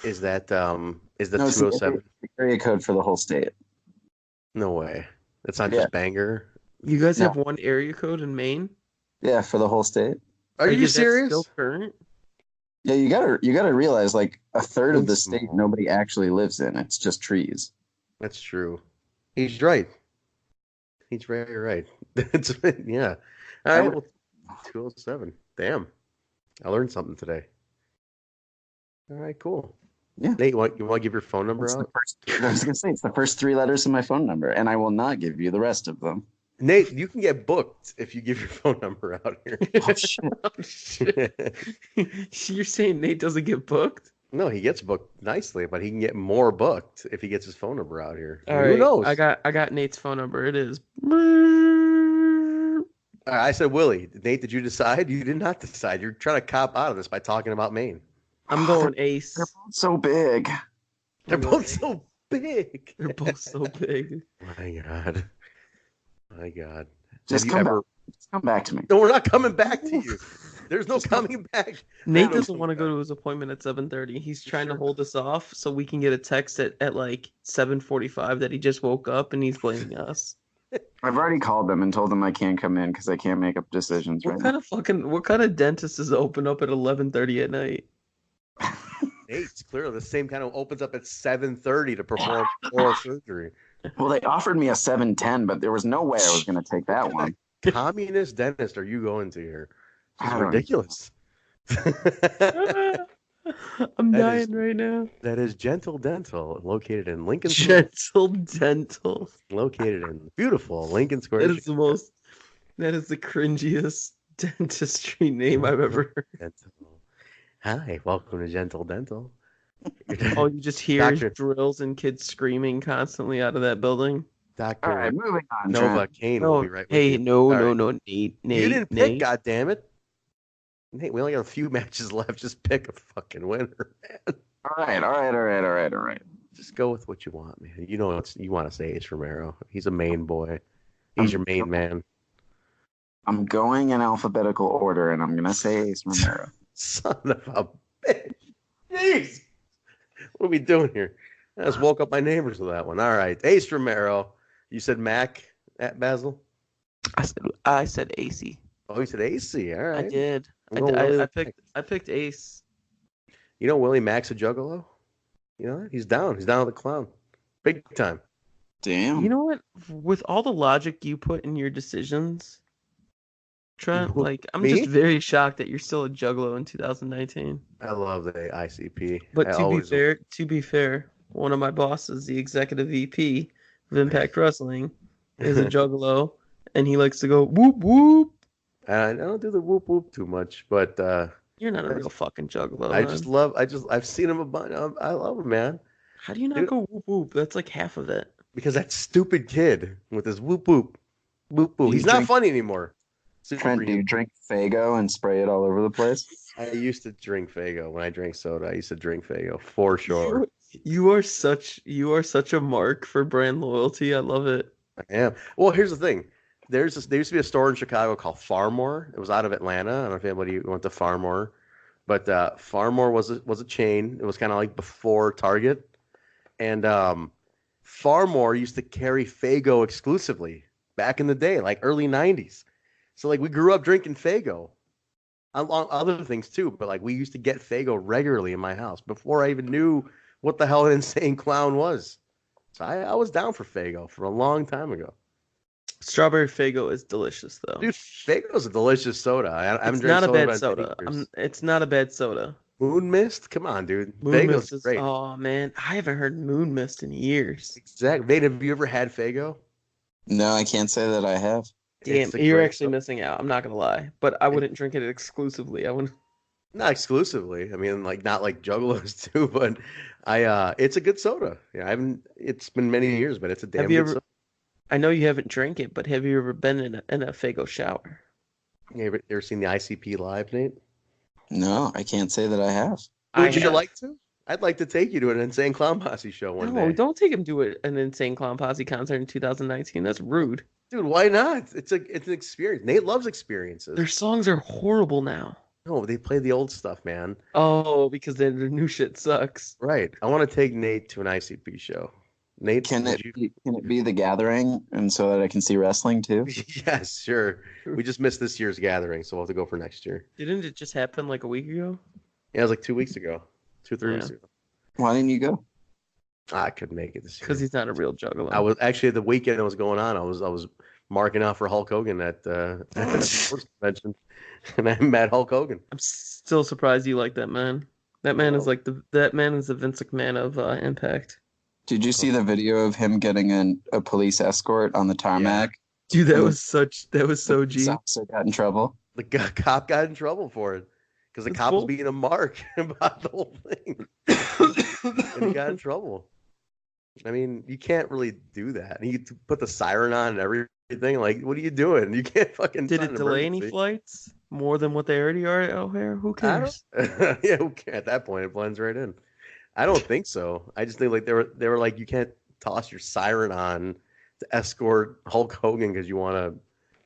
S1: Is that the 207?
S3: The area code for the whole state.
S1: No way. It's not just Bangor.
S2: You guys have one area code in Maine?
S3: Yeah, for the whole state.
S1: Are you serious?
S2: Still current?
S3: Yeah, you gotta realize like a third of the state nobody actually lives in. It's just trees.
S1: That's true. He's right. He's very right. Yeah. All right. Well, 207. Damn. I learned something today. All right, cool.
S3: Yeah.
S1: Nate, you want to give your phone number out?
S3: I was gonna say it's the first 3 letters of my phone number, and I will not give you the rest of them.
S1: Nate, you can get booked if you give your phone number out here.
S3: Oh shit!
S2: Oh, shit. You're saying Nate doesn't get booked?
S1: No, he gets booked nicely, but he can get more booked if he gets his phone number out here.
S2: All
S1: Who
S2: right,
S1: knows?
S2: I got Nate's phone number. It is.
S1: I said, Willie. Nate, did you decide? You did not decide. You're trying to cop out of this by talking about Maine.
S2: I'm going Ace.
S3: They're both so big.
S1: They're both so big.
S2: They're both so big.
S1: My God. My God.
S3: Just come back to me.
S1: No, we're not coming back to you. There's no coming back.
S2: Nate doesn't want to go to his appointment at 7:30. He's trying to hold us off so we can get a text at like 7:45 that he just woke up and he's blaming us.
S3: I've already called them and told them I can't come in because I can't make up decisions right now.
S2: What kind of dentist is open up at 11:30 at night?
S1: Nate's clearly the same kind of opens up at 7:30 to perform oral surgery.
S3: Well, they offered me a 7:10, but there was no way I was going to take that one.
S1: Communist dentist are you going to here? This is
S3: I don't
S1: ridiculous.
S2: I'm dying right now.
S1: That is Gentle Dental, located in Lincoln.
S2: Gentle Dental.
S1: Located in beautiful Lincoln Square.
S2: That is the cringiest dentistry name I've ever heard.
S1: Dental. Hi, welcome to Gentle Dental.
S2: All you just hear is drills and kids screaming constantly out of that building.
S3: All right, moving on.
S1: Nova Kane will be right with
S2: hey,
S1: you.
S2: no,
S1: All
S2: no,
S1: right.
S2: no, Nate.
S1: You didn't pick, goddammit. Nate, we only got a few matches left. Just pick a fucking winner, man.
S3: All right.
S1: Just go with what you want, man. You know you want to say Ace Romero. He's a main boy. He's your main man.
S3: I'm going in alphabetical order, and I'm going to say Ace Romero.
S1: Son of a bitch. Jeez. What are we doing here? I just woke up my neighbors with that one. All right. Ace Romero. You said Mac at Basil?
S2: I said AC.
S1: Oh, you said AC. All right.
S2: I did. I picked Ace.
S1: You know Willie Mac's a juggalo? You know that? He's down. He's down with the clown. Big time.
S3: Damn.
S2: You know what? With all the logic you put in your decisions, Trent, I'm just very shocked that you're still a juggalo in 2019.
S1: I love the ICP.
S2: But to be fair, one of my bosses, the executive VP of Impact Wrestling, is a juggalo, and he likes to go whoop whoop.
S1: I don't do the whoop whoop too much, but
S2: you're not a real fucking juggalo.
S1: I've seen him a bunch. I love him, man.
S2: How do you not go whoop whoop? That's like half of it.
S1: Because that stupid kid with his whoop whoop, whoop whoop. He's not funny anymore.
S3: Trent, do you drink Faygo and spray it all over the place?
S1: I used to drink Faygo when I drank soda. I used to drink Faygo for sure.
S2: You are such a mark for brand loyalty. I love it.
S1: I am. Well, here's the thing. There used to be a store in Chicago called Farmore. It was out of Atlanta. I don't know if anybody went to Farmore, but Farmore was a chain. It was kind of like before Target, and Farmore used to carry Faygo exclusively back in the day, like early '90s. So like we grew up drinking Faygo, along other things too. But like we used to get Faygo regularly in my house before I even knew what the hell an insane clown was. So I was down for Faygo for a long time ago.
S2: Strawberry Faygo is delicious, though.
S1: Dude, Faygo's a delicious soda.
S2: It's not a bad soda. It's not a bad soda.
S1: Moon Mist? Come on, dude.
S2: Moon Mist is great. Oh, man. I haven't heard Moon Mist in years.
S1: Exactly. Nate, have you ever had Faygo?
S3: No, I can't say that I have.
S2: Damn, you're actually missing out. I'm not going to lie. But I wouldn't drink it exclusively. I wouldn't.
S1: Not exclusively. I mean, like not like Juggalos too, but it's a good soda. Yeah, it's been many years, but it's a damn good soda.
S2: I know you haven't drank it, but have you ever been in a Faygo shower?
S1: You ever seen the ICP live, Nate?
S3: No, I can't say that I have.
S1: Would you like to? I'd like to take you to an Insane Clown Posse show one day.
S2: No, don't take him to an Insane Clown Posse concert in 2019. That's rude.
S1: Dude, why not? It's an experience. Nate loves experiences.
S2: Their songs are horrible now.
S1: No, they play the old stuff, man.
S2: Oh, because their new shit sucks.
S1: Right. I want to take Nate to an ICP show. Nate,
S3: can it be the Gathering, and so that I can see wrestling too?
S1: Yes, sure. We just missed this year's Gathering, so we'll have to go for next year.
S2: Didn't it just happen like a week ago?
S1: Yeah, it was like 2 weeks ago. 3 weeks ago.
S3: Why didn't you go?
S1: I couldn't make it this year.
S2: Because he's not a real juggler.
S1: I was actually the weekend it was going on. I was marking out for Hulk Hogan at the sports convention, and I met Hulk Hogan.
S2: I'm still surprised you like that man. That man is like that man is the Vince McMahon of Impact.
S3: Did you see the video of him getting a police escort on the tarmac?
S2: Yeah. Dude, that was so G.
S3: The officer got in trouble.
S1: The cop got in trouble for it. because the
S2: That's
S1: cop was
S2: cool.
S1: being a mark about the whole thing, and he got in trouble. I mean, you can't really do that. You put the siren on and everything. Like, what are you doing? You can't fucking.
S2: Did
S1: it's
S2: it
S1: not an
S2: delay any
S1: emergency.
S2: flights more than what they already are at O'Hare? Who
S1: I don't.
S2: cares?
S1: Yeah, who cares? At that point, it blends right in. I don't think so. I just think like they were like, you can't toss your siren on to escort Hulk Hogan because you want to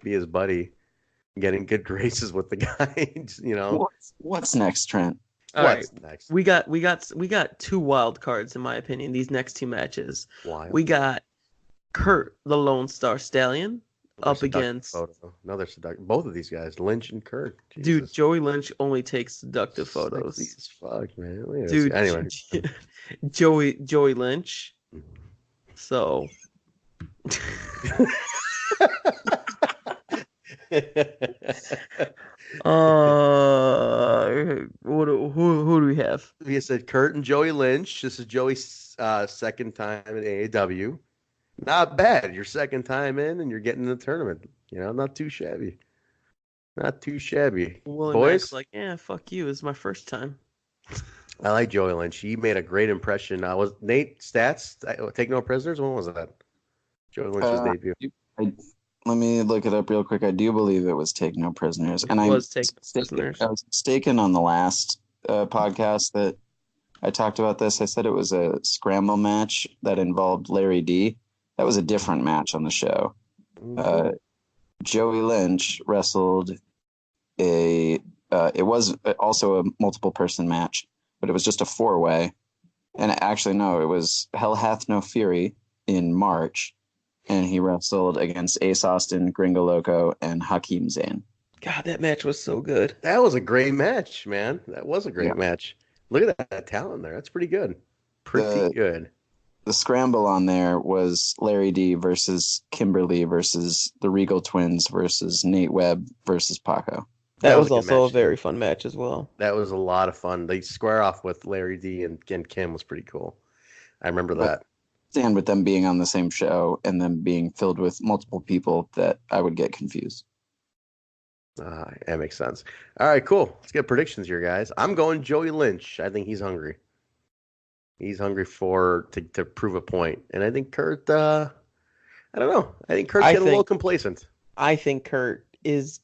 S1: be his buddy, getting good graces with the guy. You know
S3: What's next, Trent?
S2: All right,
S1: what's next?
S2: we got two wild cards in my opinion. These next two matches,
S1: Wild.
S2: we got Kurt the Lone Star Stallion
S1: Another
S2: up
S1: seductive
S2: against
S1: photo. Another seductive. Both of these guys, Lynch and Kurt.
S2: dude.
S1: Jesus.
S2: Joey Lynch only takes seductive photos.
S1: Sexy as fuck, man. Look at this.
S2: Dude,
S1: Anyway.
S2: Joey Lynch. So who do we have?
S1: We said Kurt and Joey Lynch. This is Joey's second time in AAW. Not bad. Your second time in, and you're getting in the tournament. You know, not too shabby. Not too shabby.
S2: Willie
S1: Boys,
S2: Mack's like, yeah, fuck you. It's my first time.
S1: I like Joey Lynch. He made a great impression. Was Nate Stats Take No Prisoners? When was that? Joey Lynch's debut.
S3: Let me look it up real quick. I do believe it was Take No Prisoners. And I was mistaken on the last podcast that I talked about this. I said it was a scramble match that involved Larry D. That was a different match on the show. Joey Lynch wrestled it was also a multiple person match, but it was just a 4-way. And actually, no, it was Hell Hath No Fury in March. And he wrestled against Ace Austin, Gringo Loco, and Hakeem Zayn.
S2: God, that match was so good.
S1: That was a great match, man. That was a great match. Look at that talent there. That's pretty good. Pretty good.
S3: The scramble on there was Larry D versus Kimberly versus the Regal Twins versus Nate Webb versus Paco.
S2: That was also a very fun match as well.
S1: That was a lot of fun. They square off with Larry D and Kim was pretty cool. I remember that.
S3: And with them being on the same show and them being filled with multiple people, that I would get confused.
S1: That makes sense. All right, cool. Let's get predictions here, guys. I'm going Joey Lynch. I think he's hungry. He's hungry to prove a point. And I think Kurt, I don't know. I think Kurt's getting a little complacent.
S2: I think Kurt is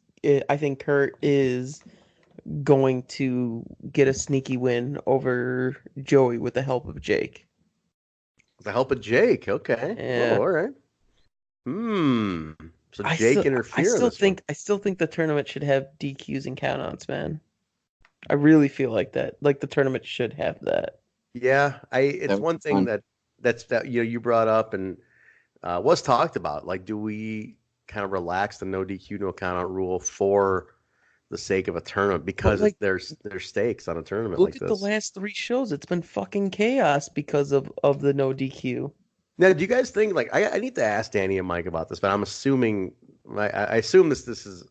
S2: going to get a sneaky win over Joey with the help of Jake.
S1: With the help of Jake, okay.
S2: Yeah.
S1: Oh, all right. So Jake interferes.
S2: I still think the tournament should have DQs and countouts, man. I really feel like that. Like the tournament should have that.
S1: Yeah, it's one thing that you brought up and was talked about. Like, do we kind of relax the no DQ, no countout rule for the sake of a tournament because there's stakes on a tournament like this?
S2: Look at the last 3 shows; it's been fucking chaos because of the no DQ.
S1: Now, do you guys think I need to ask Danny and Mike about this, but I'm assuming I assume this is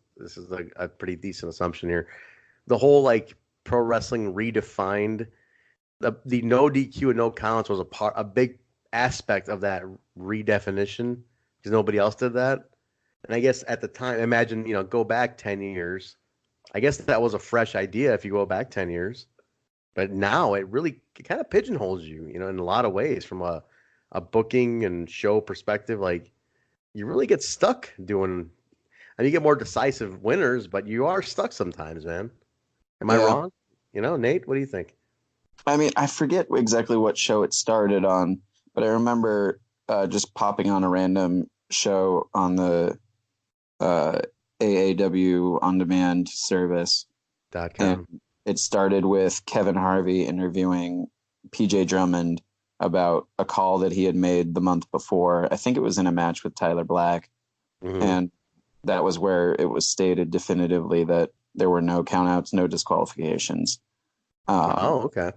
S1: a pretty decent assumption here. The whole pro wrestling redefined the no DQ and no counts was a big aspect of that redefinition because nobody else did that. And I guess at the time, imagine go back 10 years. I guess that was a fresh idea if you go back 10 years, but now it kind of pigeonholes you, in a lot of ways from a booking and show perspective. Like you really get stuck doing, and you get more decisive winners, but you are stuck sometimes, man. Am I wrong? Nate, what do you think?
S3: I mean, I forget exactly what show it started on, but I remember just popping on a random show on the AAW on-demand service.
S1: .com.
S3: It started with Kevin Harvey interviewing PJ Drummond about a call that he had made the month before. I think it was in a match with Tyler Black. Mm-hmm. And that was where it was stated definitively that there were no countouts, no disqualifications.
S1: Okay.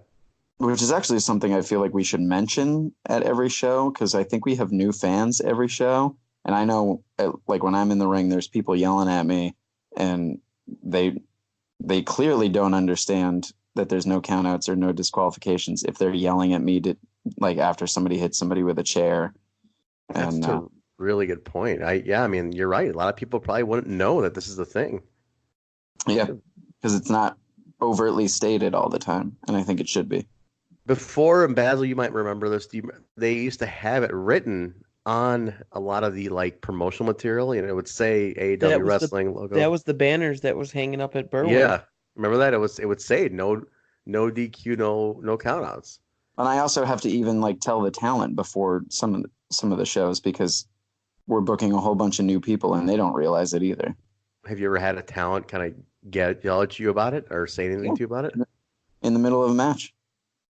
S3: Which is actually something I feel like we should mention at every show because I think we have new fans every show. And I know, when I'm in the ring, there's people yelling at me, and they clearly don't understand that there's no countouts or no disqualifications if they're yelling at me to after somebody hits somebody with a chair.
S1: That's a really good point. I mean, you're right. A lot of people probably wouldn't know that this is the thing.
S3: Yeah, because it's not overtly stated all the time, and I think it should be.
S1: Before, and Basil, you might remember this. They used to have it written on a lot of the like promotional material. You know, it would say AEW Wrestling logo.
S2: That was the banners that was hanging up at Berwyn.
S1: Yeah, remember that? It would say no DQ, no countouts.
S3: And I also have to even like tell the talent before some of the shows, because we're booking a whole bunch of new people and they don't realize it either.
S1: Have you ever had a talent kind of yell at you about it or say anything to you about it?
S3: In the middle of a match.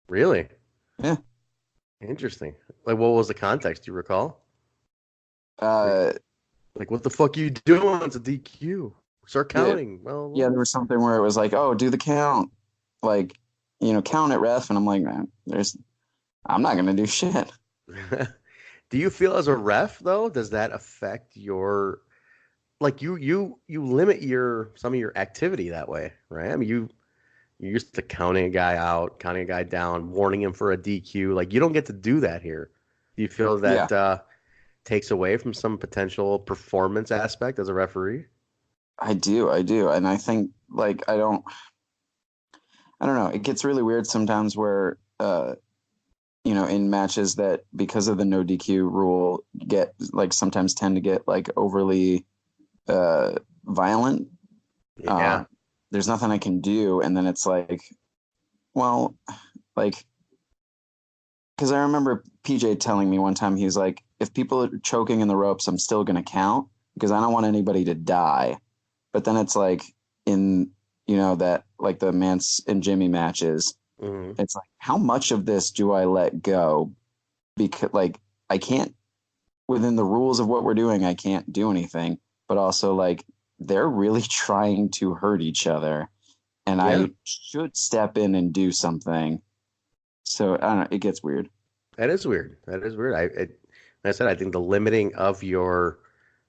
S1: Really?
S3: Yeah.
S1: Interesting. Like, what was the context? Do you recall?
S3: Like,
S1: what the fuck are you doing? It's a DQ. Start counting. Well,
S3: yeah, there was something where it was like, oh, do the count. Like, count it, ref. And I'm like, man, I'm not going to do shit.
S1: Do you feel as a ref, though, does that affect your, like, you limit some of your activity that way, right? I mean, you're used to counting a guy out, counting a guy down, warning him for a DQ. Like, you don't get to do that here. Do you feel that takes away from some potential performance aspect as a referee?
S3: I do. And I think, like, I don't know. It gets really weird sometimes where, in matches that, because of the no DQ rule, get, like, sometimes tend to get, like, overly violent.
S1: Yeah.
S3: There's nothing I can do. And then it's like, well, like, because I remember PJ telling me one time, he was like, if people are choking in the ropes, I'm still going to count because I don't want anybody to die. But then it's like in, that, like, the Mance and Jimmy matches, It's like, how much of this do I let go? Because, like, I can't, within the rules of what we're doing, I can't do anything. But also, like, they're really trying to hurt each other. And I should step in and do something. So, I don't know, it gets weird.
S1: That is weird. Like I said, I think the limiting of your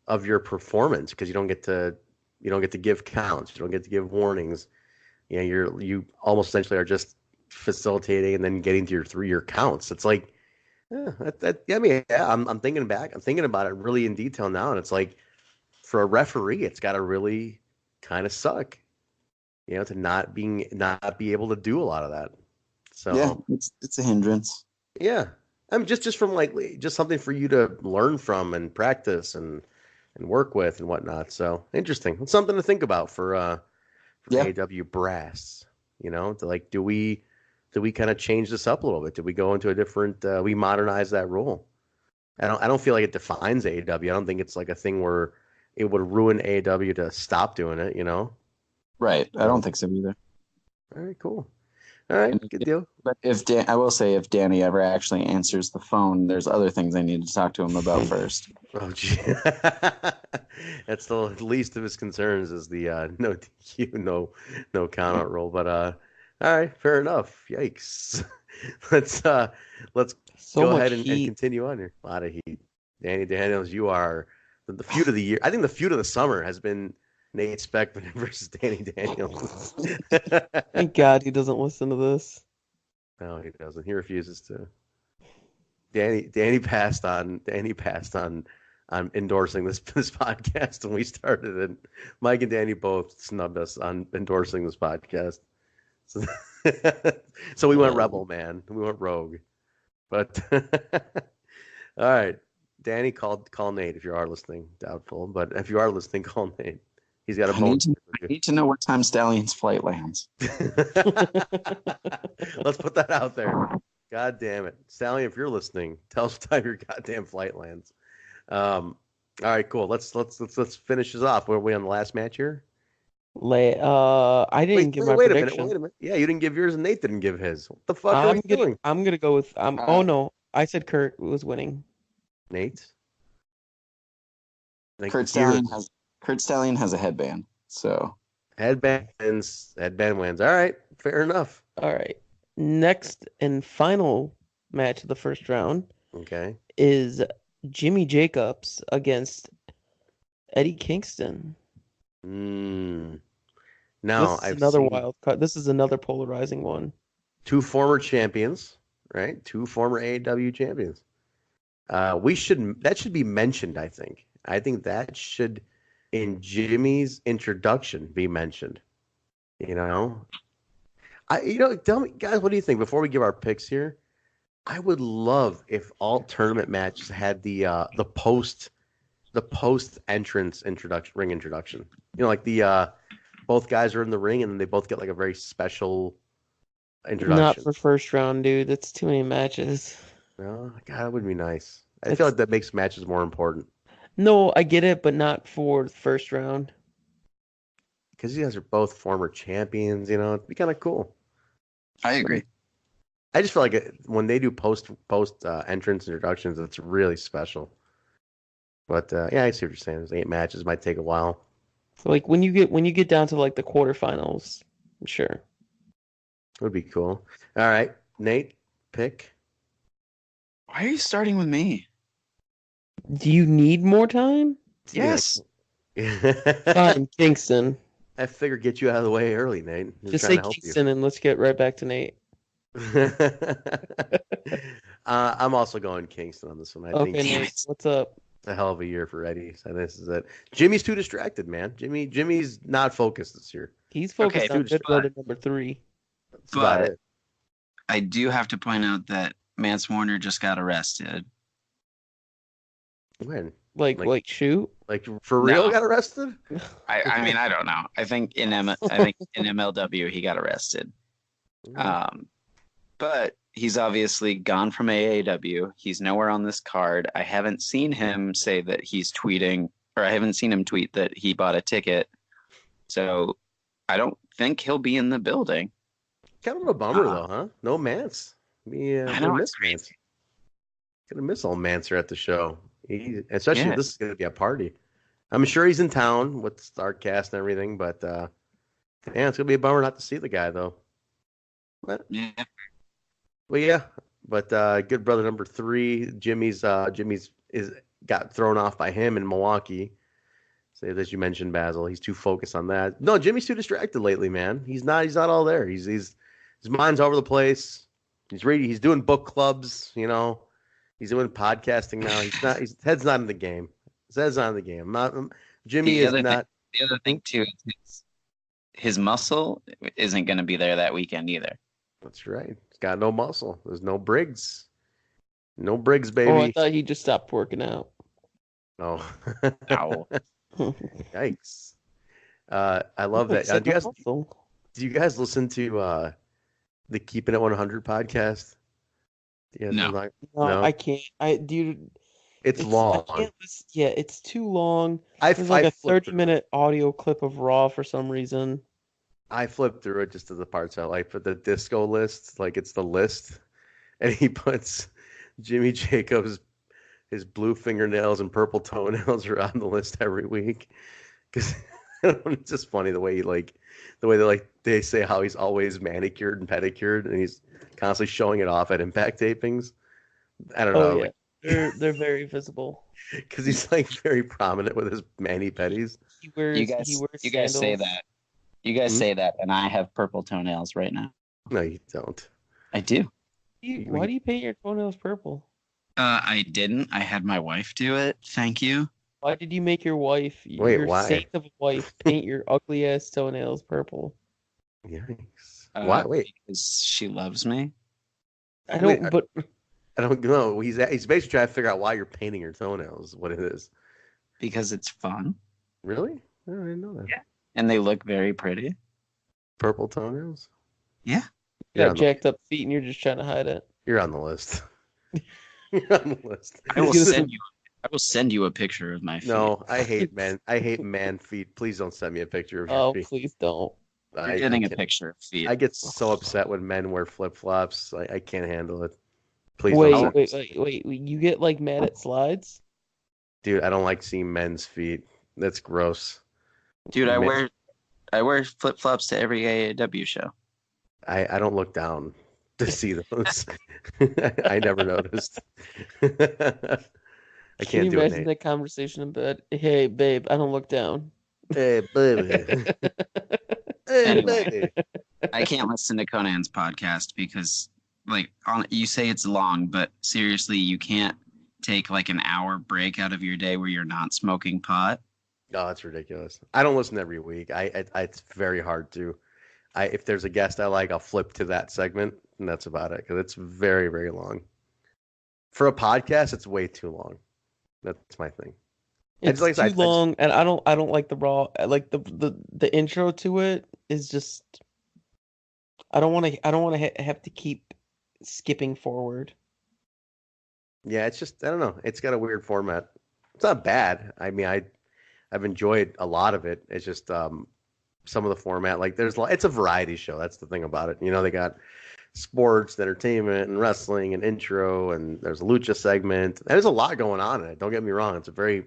S1: performance, because you don't get to give counts, you don't get to give warnings. You almost essentially are just facilitating and then getting to your 3-year counts. It's like, I'm thinking back. I'm thinking about it really in detail now, and it's like, for a referee, it's got to really kind of suck, to not be able to do a lot of that. So
S3: yeah, it's a hindrance.
S1: Yeah, I mean, just from just something for you to learn from and practice and work with and whatnot. So interesting. It's something to think about for AEW brass. To like, do we kind of change this up a little bit? Do we go into a different? We modernize that rule. I don't feel like it defines AEW. I don't think it's like a thing where it would ruin AEW to stop doing it.
S3: Right. I don't think so either.
S1: All right. Cool. All right, good deal.
S3: But I will say, if Danny ever actually answers the phone, there's other things I need to talk to him about first.
S1: Oh, gee. That's the least of his concerns, is the no DQ, no count out rule. But all right, fair enough. Yikes. Let's go ahead and continue on here. A lot of heat. Danny Daniels, you are the feud of the year. I think the feud of the summer has been Nate Speckman versus Danny Daniels.
S2: Thank God he doesn't listen to this.
S1: No, he doesn't. He refuses to. Danny passed on endorsing this podcast when we started, and Mike and Danny both snubbed us on endorsing this podcast. So we went rebel, man. We went rogue. But all right, Danny, call Nate if you are listening. Doubtful, but if you are listening, call Nate. He's got a bone.
S3: I need to know what time Stallion's flight lands.
S1: Let's put that out there. God damn it. Stallion, if you're listening, tell us what time your goddamn flight lands. All right, cool. Let's finish this off. Were we on the last match here?
S2: I didn't give my prediction.
S1: Wait a minute. Yeah, you didn't give yours and Nate didn't give his. What the fuck are we doing?
S2: I'm gonna go with oh no. I said Kurt was winning.
S1: Nate?
S3: Kurt Stallion has a headband, so
S1: headband wins. All right, fair enough.
S2: All right. Next and final match of the first round.
S1: Okay.
S2: Is Jimmy Jacobs against Eddie Kingston.
S1: Now
S2: this is another wild card. This is another polarizing one.
S1: 2 former champions, right? 2 former AAW champions. That should be mentioned, I think. I think that should, in Jimmy's introduction, be mentioned. Tell me, guys, what do you think before we give our picks here? I would love if all tournament matches had the post entrance ring introduction. Like the both guys are in the ring and then they both get like a very special introduction.
S2: Not for first round, dude. That's too many matches.
S1: No, God, that would be nice. I feel like that makes matches more important.
S2: No, I get it, but not for the first round.
S1: Because you guys are both former champions, it'd be kind of cool.
S3: I agree.
S1: I just feel like when they do post entrance introductions, it's really special. But yeah, I see what you're saying. There's 8 matches, might take a while.
S2: So, like when you get down to like the quarterfinals, sure.
S1: It would be cool. All right, Nate, pick.
S3: Why are you starting with me?
S2: Do you need more time?
S3: Yes.
S2: Fine, Kingston.
S1: I figured get you out of the way early, Nate.
S2: Just say Kingston and let's get right back to Nate.
S1: I'm also going Kingston on this one. I think
S2: Nate, what's up?
S1: It's a hell of a year for Eddie. So this is it. Jimmy's too distracted, man. Jimmy's not focused this year.
S2: He's focused on good brother number 3.
S1: That's about it.
S3: I do have to point out that Mance Warner just got arrested.
S1: When?
S2: Like shoot?
S1: Like for real got arrested?
S3: I mean, I don't know. I think in MLW he got arrested. But he's obviously gone from AAW. He's nowhere on this card. I haven't seen him say that he's tweeting, or I haven't seen him tweet that he bought a ticket. So I don't think he'll be in the building.
S1: Kind of a bummer though, huh? No Mance.
S3: I know, it's crazy.
S1: Gonna miss old Mancer at the show. Especially if this is gonna be a party. I'm sure he's in town with StarCast and everything, but it's gonna be a bummer not to see the guy though. But good brother number 3, Jimmy's got thrown off by him in Milwaukee. So as you mentioned, Basil, he's too focused on that. No, Jimmy's too distracted lately, man. He's not all there. He's his mind's all over the place. He's reading. He's doing book clubs. He's doing podcasting now. His head's not in the game. His head's not in the game. Jimmy is not.
S3: The other thing too is his muscle isn't going to be there that weekend either.
S1: That's right. He's got no muscle. There's no Briggs. No Briggs, baby.
S2: Oh, I thought he just stopped working out.
S1: Oh.
S3: Ow.
S1: Yikes. I love that. Do you guys listen to the Keeping It 100 podcast?
S3: No,
S2: I can't. It's
S1: long.
S2: I can't listen. Yeah, it's too long. There's like a 30-minute audio clip of Raw for some reason.
S1: I flipped through it just to the parts I like, but the disco list, like it's the list, and he puts Jimmy Jacobs, his blue fingernails and purple toenails are on the list every week. Because it's just funny the way they say how he's always manicured and pedicured, and he's constantly showing it off at Impact tapings. I don't know.
S2: Yeah. They're very visible.
S1: Because he's like very prominent with his mani pedis.
S3: You guys say that. You guys say that, and I have purple toenails right now.
S1: No, you don't.
S3: I do.
S2: Why do you paint your toenails purple?
S3: I didn't. I had my wife do it. Thank you.
S2: Why did you make your wife,
S1: why?
S2: saint of a wife, paint your ugly ass toenails purple?
S1: Yikes. Why? Wait.
S3: Because she loves me.
S1: I don't know. He's basically trying to figure out why you're painting your toenails. What it is.
S3: Because it's fun.
S1: Really? I didn't know that.
S3: Yeah. And they look very pretty.
S1: Purple toenails?
S3: Yeah.
S2: You got jacked up feet and you're just trying to hide it.
S1: You're on the list. You're on the list.
S3: I will send you a picture of my feet.
S1: No, I hate man feet. Please don't send me a picture of your feet.
S2: Oh, please don't.
S3: You're getting a picture of feet.
S1: I get so upset when men wear flip-flops. I can't handle it. Please
S2: wait. You get like mad at slides?
S1: Dude, I don't like seeing men's feet. That's gross.
S3: Dude, I wear flip-flops to every AAW show.
S1: I don't look down to see those. I never noticed. I can't
S2: you
S1: do it.
S2: Imagine that conversation in bed. Hey, babe, I don't look down.
S1: Hey, baby.
S3: Anyway, I can't listen to Conan's podcast because, you say it's long, but seriously, you can't take like an hour break out of your day where you're not smoking pot.
S1: No, that's ridiculous. I don't listen every week. It's very hard to. if there's a guest I like, I'll flip to that segment, and that's about it because it's very, very long. For a podcast, it's way too long. That's my thing.
S2: It's too long, and I don't like the raw. Like the intro to it is just. I don't want to have to keep skipping forward.
S1: Yeah, it's just I don't know. It's got a weird format. It's not bad. I mean, I've enjoyed a lot of it. It's just some of the format. Like it's a variety show. That's the thing about it. You know, they got sports, entertainment, and wrestling, and intro, and there's a lucha segment. There's a lot going on in it. Don't get me wrong. It's a very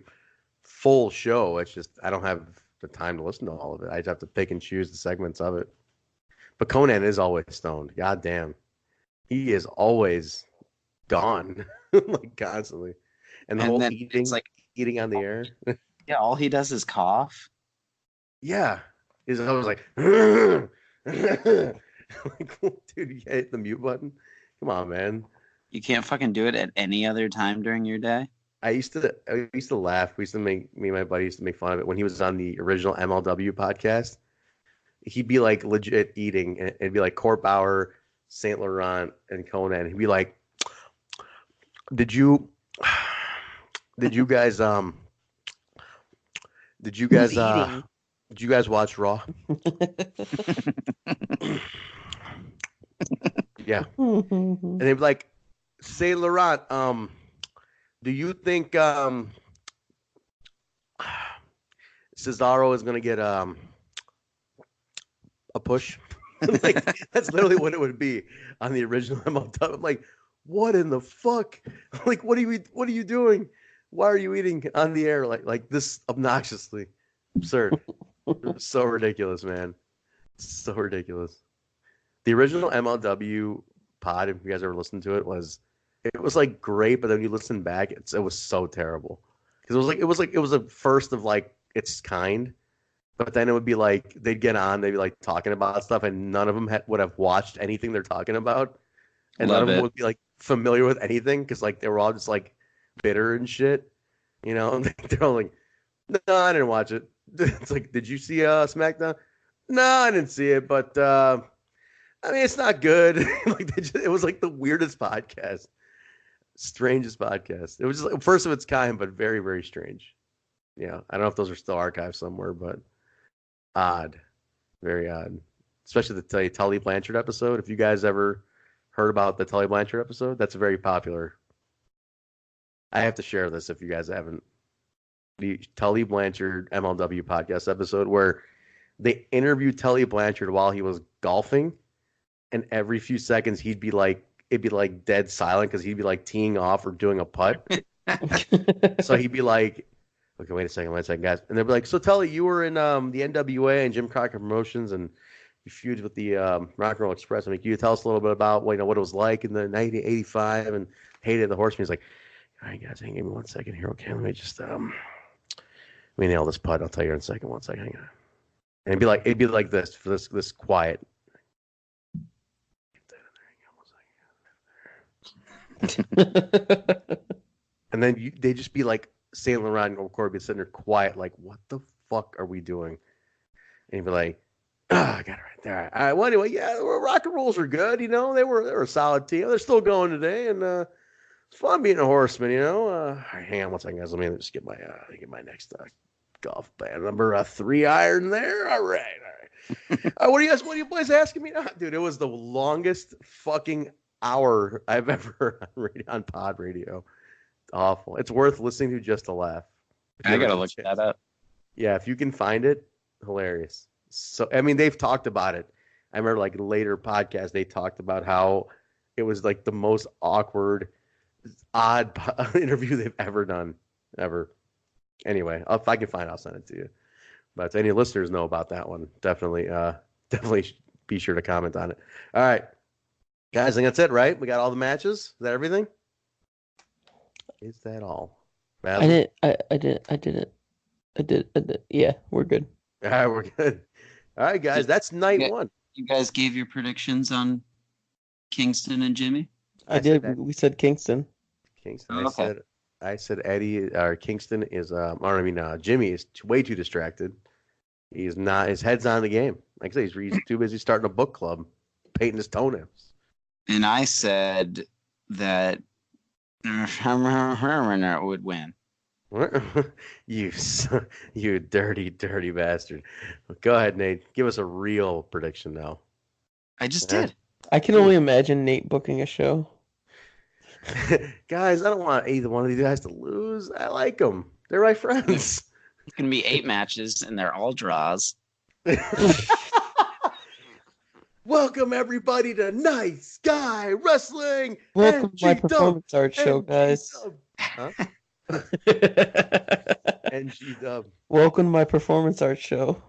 S1: full show. It's just I don't have the time to listen to all of it. I just have to pick and choose the segments of it. But Conan is always stoned. God damn. He is always gone. Like constantly. And the whole eating on the air.
S3: Yeah, all he does is cough.
S1: Yeah. He's always like, like, dude, you hit the mute button. Come on, man.
S3: You can't fucking do it at any other time during your day.
S1: I used to laugh. Me and my buddy used to make fun of it when he was on the original MLW podcast. He'd be like legit eating, and it'd be like Court Bauer, Saint Laurent, and Conan. He'd be like, Did you guys watch Raw? Yeah. And they'd be like, Saint Laurent, do you think Cesaro is gonna get a push? Like that's literally what it would be on the original MLW. I'm like, what in the fuck? Like, what are you doing? Why are you eating on the air like this obnoxiously? Absurd. So ridiculous, man. So ridiculous. The original MLW pod, if you guys ever listened to it, was like great, but then you listen back, it was so terrible. Because it was a first of like its kind. But then it would be like they'd get on, they'd be like talking about stuff, and none of them would have watched anything they're talking about, and none of them would be like familiar with anything because like they were all just like bitter and shit, you know. And they're all like, "No, I didn't watch it." It's like, "Did you see SmackDown?" "No, I didn't see it, but I mean, it's not good." Like it was like the weirdest podcast, strangest podcast. It was just like, first of its kind, but very, very strange. Yeah, I don't know if those are still archived somewhere, but. Odd. Very odd. Especially the Tully Blanchard episode. If you guys ever heard about the Tully Blanchard episode, that's very popular. I have to share this if you guys haven't. The Tully Blanchard MLW podcast episode where they interviewed Tully Blanchard while he was golfing, and every few seconds it'd be like dead silent because he'd be like teeing off or doing a putt. So he'd be like, okay, wait a second, guys. And they'd be like, so Tully, you were in the NWA and Jim Crockett Promotions, and you feuded with the Rock and Roll Express. I mean, can you tell us a little bit about what it was like in the 1985 and hated the Horseman? He's like, all right, guys, hang on me 1 second here, okay? Let me just let me nail this putt. I'll tell you in a second. 1 second, hang on. And it'd be like this for this quiet. And then they just be like, Saint Laurent and Corby sitting there quiet, like, what the fuck are we doing? And he'd be like, I got it right there. All right, well, anyway, yeah, Rock and Rolls are good, you know. They were a solid team. They're still going today, and it's fun being a Horseman, you know. All right, hang on 1 second, guys. Let me just get my next golf band number 3 iron there. All right. What are you boys asking me? Dude, it was the longest fucking hour I've ever heard on pod radio. Awful. It's worth listening to just to laugh.
S3: I gotta look that up.
S1: Yeah, if you can find it, hilarious. So, I mean, they've talked about it. I remember, like, later podcasts, they talked about how it was, like, the most awkward, odd interview they've ever done, ever. Anyway, if I can find it, I'll send it to you. But if any listeners know about that one, definitely be sure to comment on it. All right. Guys, I think that's it, right? We got all the matches? Is that everything? Is that all? Basil?
S2: I did. Yeah, we're good.
S1: All right, we're good. All right, guys, that's night one.
S3: You guys gave your predictions on Kingston and Jimmy?
S2: I did. We said Kingston.
S1: Kingston.
S3: Oh, okay.
S1: I said Eddie or Kingston is Jimmy is way too distracted. He's not. His head's on the game. Like I say, he's too busy starting a book club, painting his toenails.
S3: And I said that would win.
S1: You dirty, dirty bastard. Go ahead, Nate. Give us a real prediction now.
S3: I just did.
S2: I can only imagine Nate booking a show.
S1: Guys, I don't want either one of these guys to lose. I like them. They're my friends.
S3: It's going to be 8 matches, and they're all draws.
S1: Welcome, everybody, to Nice Guy Wrestling.
S2: Welcome to my performance art show, guys.
S1: Huh? NG Dub.
S2: Welcome to my performance art show.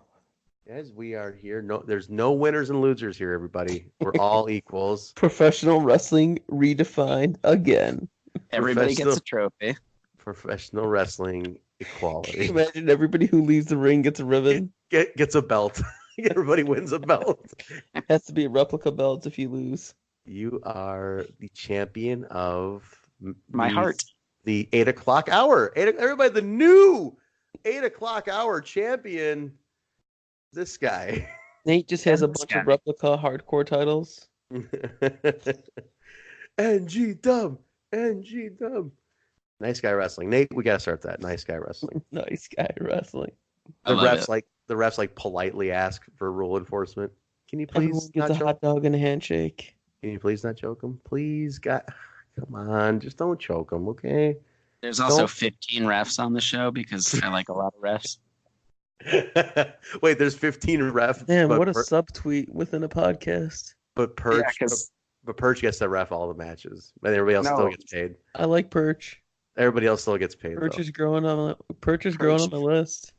S1: Guys, we are here. There's no winners and losers here, everybody. We're all equals.
S2: Professional wrestling redefined again.
S3: Everybody gets a trophy.
S1: Professional wrestling equality.
S2: Imagine everybody who leaves the ring gets a ribbon.
S1: Gets a belt. Everybody wins a belt.
S2: It has to be a replica belt if you lose.
S1: You are the champion of
S3: my heart.
S1: The 8 o'clock hour. Everybody, the new 8 o'clock hour champion. This guy.
S2: Nate just has a bunch of replica hardcore titles.
S1: NG Dub. NG Dub. Nice Guy Wrestling. Nate, we gotta start that. Nice Guy Wrestling.
S2: Nice Guy Wrestling.
S1: The refs politely ask for rule enforcement. Can you please
S2: get a hot dog and a handshake?
S1: Can you please not choke him? Please, God, come on, just don't choke him, okay?
S3: There's also 15 refs on the show because I like a lot of refs.
S1: Wait, there's 15 refs.
S2: Damn, what a subtweet within a podcast.
S1: But Perch gets to ref all the matches, but everybody else still gets paid.
S2: I like Perch.
S1: Everybody else still gets paid.
S2: Perch is growing on the list.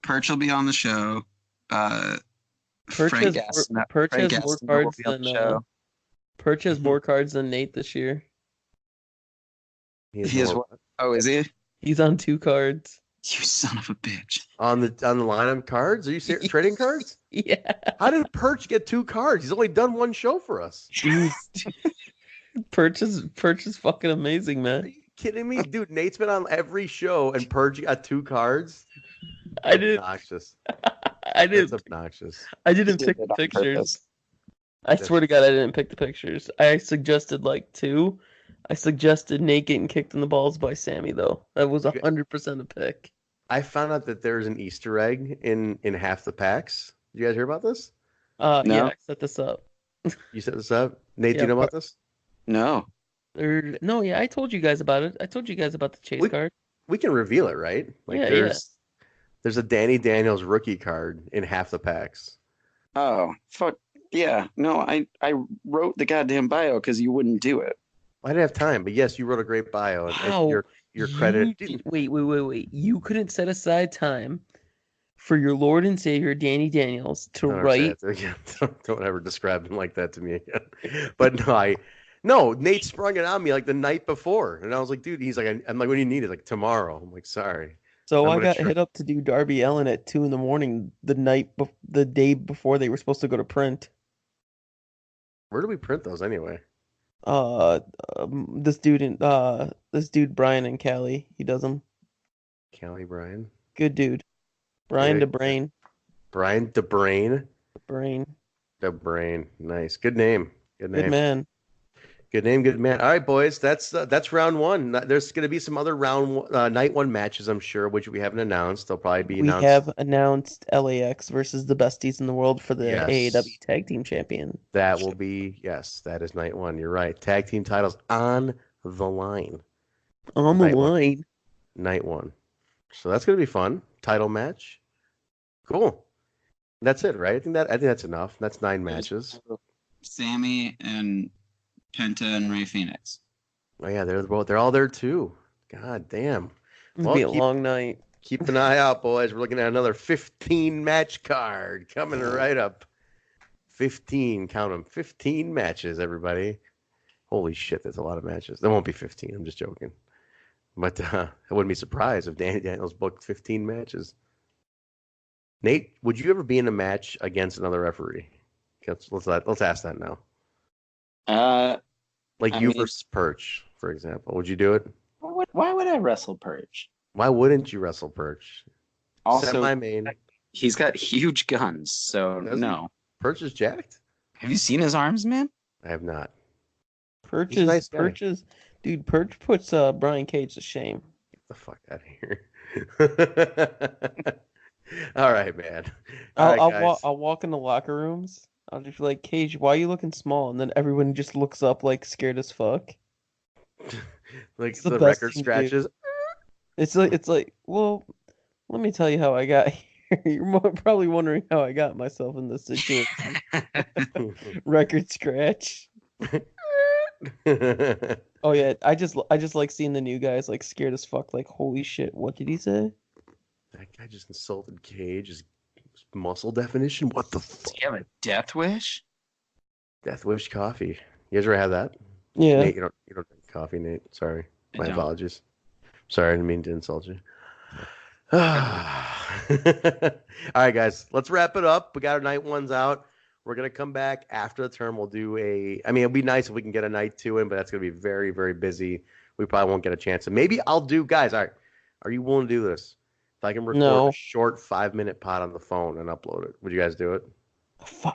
S3: Perch will be on the show.
S2: Perch has more cards than Perch has more cards than Nate this year.
S1: He has
S3: what? Oh, is he?
S2: He's on 2 cards.
S3: You son of a bitch.
S1: On the lineup cards? Are you serious? Trading cards?
S2: Yeah.
S1: How did Perch get 2 cards? He's only done 1 show for us.
S2: Perch is fucking amazing, man.
S1: Are you kidding me? Dude, Nate's been on every show and Perch got 2 cards.
S2: I didn't.
S1: Obnoxious.
S2: That's
S1: obnoxious.
S2: I didn't pick the pictures. I swear to God, I didn't pick the pictures. I suggested 2. I suggested Nate getting kicked in the balls by Sammy, though. That was 100% a pick.
S1: I found out that there's an Easter egg in half the packs. Did you guys hear about this?
S2: No. Yeah, I set this up.
S1: You set this up? Nate, do you know about this?
S3: No.
S2: No, yeah, I told you guys about it. I told you guys about the chase card.
S1: We can reveal it, right? There's a Danny Daniels rookie card in half the packs.
S3: Oh, fuck. Yeah. No, I wrote the goddamn bio because you wouldn't do it.
S1: I didn't have time, but yes, you wrote a great bio.
S2: Wow.
S1: And your credit.
S2: Wait. You couldn't set aside time for your Lord and Savior, Danny Daniels, to write.
S1: Don't ever describe him like that to me again. But Nate sprung it on me the night before. And I was like, dude, he's like, I'm like, what do you need? He's like, tomorrow. I'm like, sorry.
S2: So I got hit up to do Darby Allin at 2 a.m. the day before they were supposed to go to print.
S1: Where do we print those anyway?
S2: This dude Brian and Callie, he does them.
S1: Callie Brian,
S2: good dude. Brian DeBrain.
S1: Brian DeBrain.
S2: DeBrain.
S1: Nice, good name. Good man. Good name, good man. All right, boys, that's round 1. There's going to be some other night 1 matches, I'm sure, which we haven't announced. They'll probably be announced.
S2: We have announced LAX versus the besties in the world for the AAW Tag Team Champion.
S1: That will be, that is night 1. You're right. Tag team titles on the line.
S2: On the line.
S1: Night 1. So that's going to be fun. Title match. Cool. That's it, right? I think that's enough. That's 9 matches.
S3: Sammy and Penta and Ray Phoenix.
S1: Oh yeah, they're all there too. God damn.
S2: It'll be a long night.
S1: Keep an eye out, boys. We're looking at another 15 match card coming right up. 15, count them. 15 matches, everybody. Holy shit, that's a lot of matches. There won't be 15. I'm just joking. But I wouldn't be surprised if Danny Daniels booked 15 matches. Nate, would you ever be in a match against another referee? Let's ask that now. Versus Perch, for example. Would you do it?
S3: Why would I wrestle Perch?
S1: Why wouldn't you wrestle Perch?
S3: Also,
S1: semi-main.
S3: He's got huge guns, so no.
S1: Perch is jacked?
S3: Have you seen his arms, man?
S1: I have not.
S2: Perch
S1: He's a
S2: is
S1: nice guy.
S2: Perch is dude. Perch puts Brian Cage to shame.
S1: Get the fuck out of here. All right, man. All right, guys.
S2: I'll walk in the locker rooms. I'll just be like, Cage, why are you looking small? And then everyone just looks up like scared as fuck.
S1: Like
S2: It's
S1: the
S2: best
S1: record
S2: thing to do.
S1: scratches.
S2: It's like, well, let me tell you how I got here. You're probably wondering how I got myself in this situation. Record scratch. Oh yeah, I just like seeing the new guys like scared as fuck. Like, holy shit, what did he say?
S1: That guy just insulted Cage. His muscle definition. What the
S3: Does
S1: fuck?
S3: he have a death wish?
S1: Death Wish coffee. You guys ever had that?
S2: Yeah.
S1: Nate, you don't drink coffee, Nate. Sorry. My apologies. Sorry, I didn't mean to insult you. All right, guys, let's wrap it up. We got our night ones out. We're gonna come back after the term. We'll do it'd be nice if we can get a night two in, but that's gonna be very, very busy. We probably won't get a chance. And maybe I'll do, guys. All right, are you willing to do this? If I can record a short 5-minute pod on the phone and upload it, would you guys do it?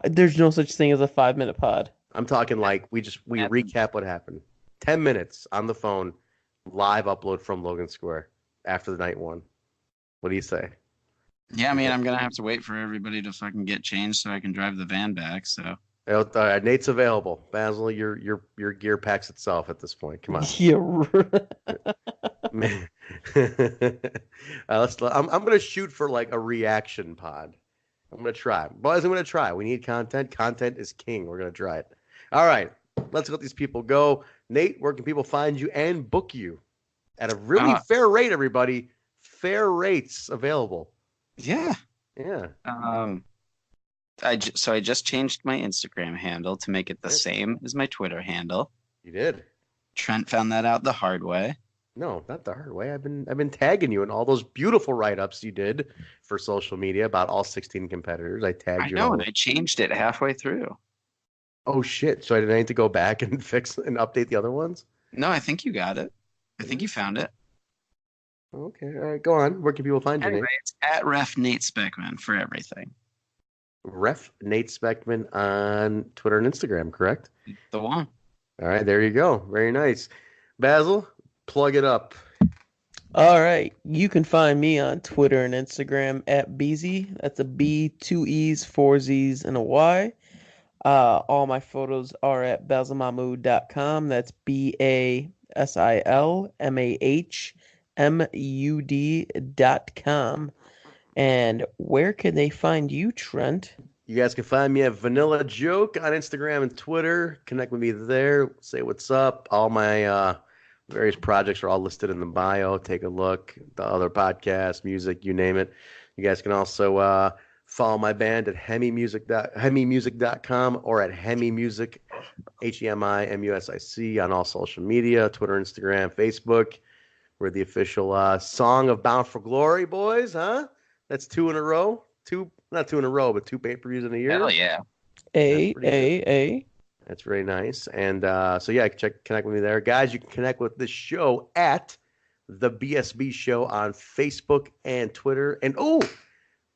S2: There's no such thing as a 5-minute pod.
S1: I'm talking like we recap what happened. 10 minutes on the phone, live upload from Logan Square after the night one. What do you say?
S3: Yeah, I mean, I'm gonna have to wait for everybody to fucking get changed so I can drive the van back. So.
S1: All right, Nate's available. Basil, your gear packs itself at this point. Come on.
S2: Yeah.
S1: I'm gonna shoot for like a reaction pod. I'm gonna try, boys. I'm gonna try. We need content. Content is king. We're gonna try it. All right, let's let these people go. Nate, where can people find you and book you at a really fair rate? Everybody, fair rates available.
S3: Yeah.
S1: Yeah.
S3: I just changed my Instagram handle to make it the same as my Twitter handle.
S1: You did.
S3: Trent found that out the hard way.
S1: No, not the hard way. I've been tagging you in all those beautiful write-ups you did for social media about all 16 competitors. I tagged you.
S3: I know, and I changed it halfway through.
S1: Oh shit! So I didn't need to go back and fix and update the other ones?
S3: No, I think you got it. I think you found it.
S1: Okay, all right, go on. Where can people find you, Nate?
S3: It's at Ref Nate Speckman for everything.
S1: Ref Nate Speckman on Twitter and Instagram, correct?
S3: The one.
S1: All right, there you go. Very nice. Basil, plug it up.
S2: All right. You can find me on Twitter and Instagram at BZ. That's a B, 2 E's, 4 Z's, and a Y. All my photos are at basilmahmud.com. That's BASILMAHMUD.com. And where can they find you, Trent?
S1: You guys can find me at Vanilla Joke on Instagram and Twitter. Connect with me there. Say what's up. All my various projects are all listed in the bio. Take a look. The other podcasts, music, you name it. You guys can also follow my band at HEMImusic.com or at HEMI Music, HEMIMUSIC on all social media, Twitter, Instagram, Facebook. We're the official song of Bound for Glory, boys, huh? That's 2 in a row. Not 2 in a row, but 2 pay-per-views in a year.
S3: Hell yeah.
S1: That's very nice. And so yeah, connect with me there. Guys, you can connect with this show at the BSB Show on Facebook and Twitter. And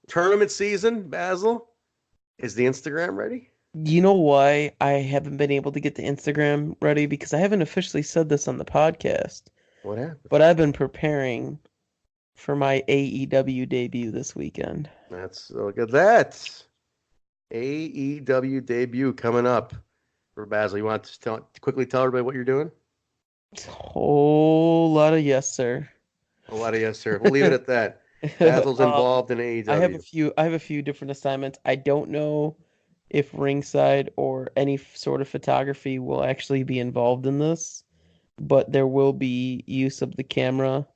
S1: tournament season, Basil. Is the Instagram ready?
S2: You know why I haven't been able to get the Instagram ready? Because I haven't officially said this on the podcast.
S1: What happened?
S2: But I've been preparing for my AEW debut this weekend.
S1: Look at that. AEW debut coming up for Basil. You want to quickly tell everybody what you're doing?
S2: Whole lot of yes, sir.
S1: A lot of yes, sir. We'll leave it at that. Basil's involved in AEW.
S2: I have a few different assignments. I don't know if ringside or any sort of photography will actually be involved in this, but there will be use of the camera.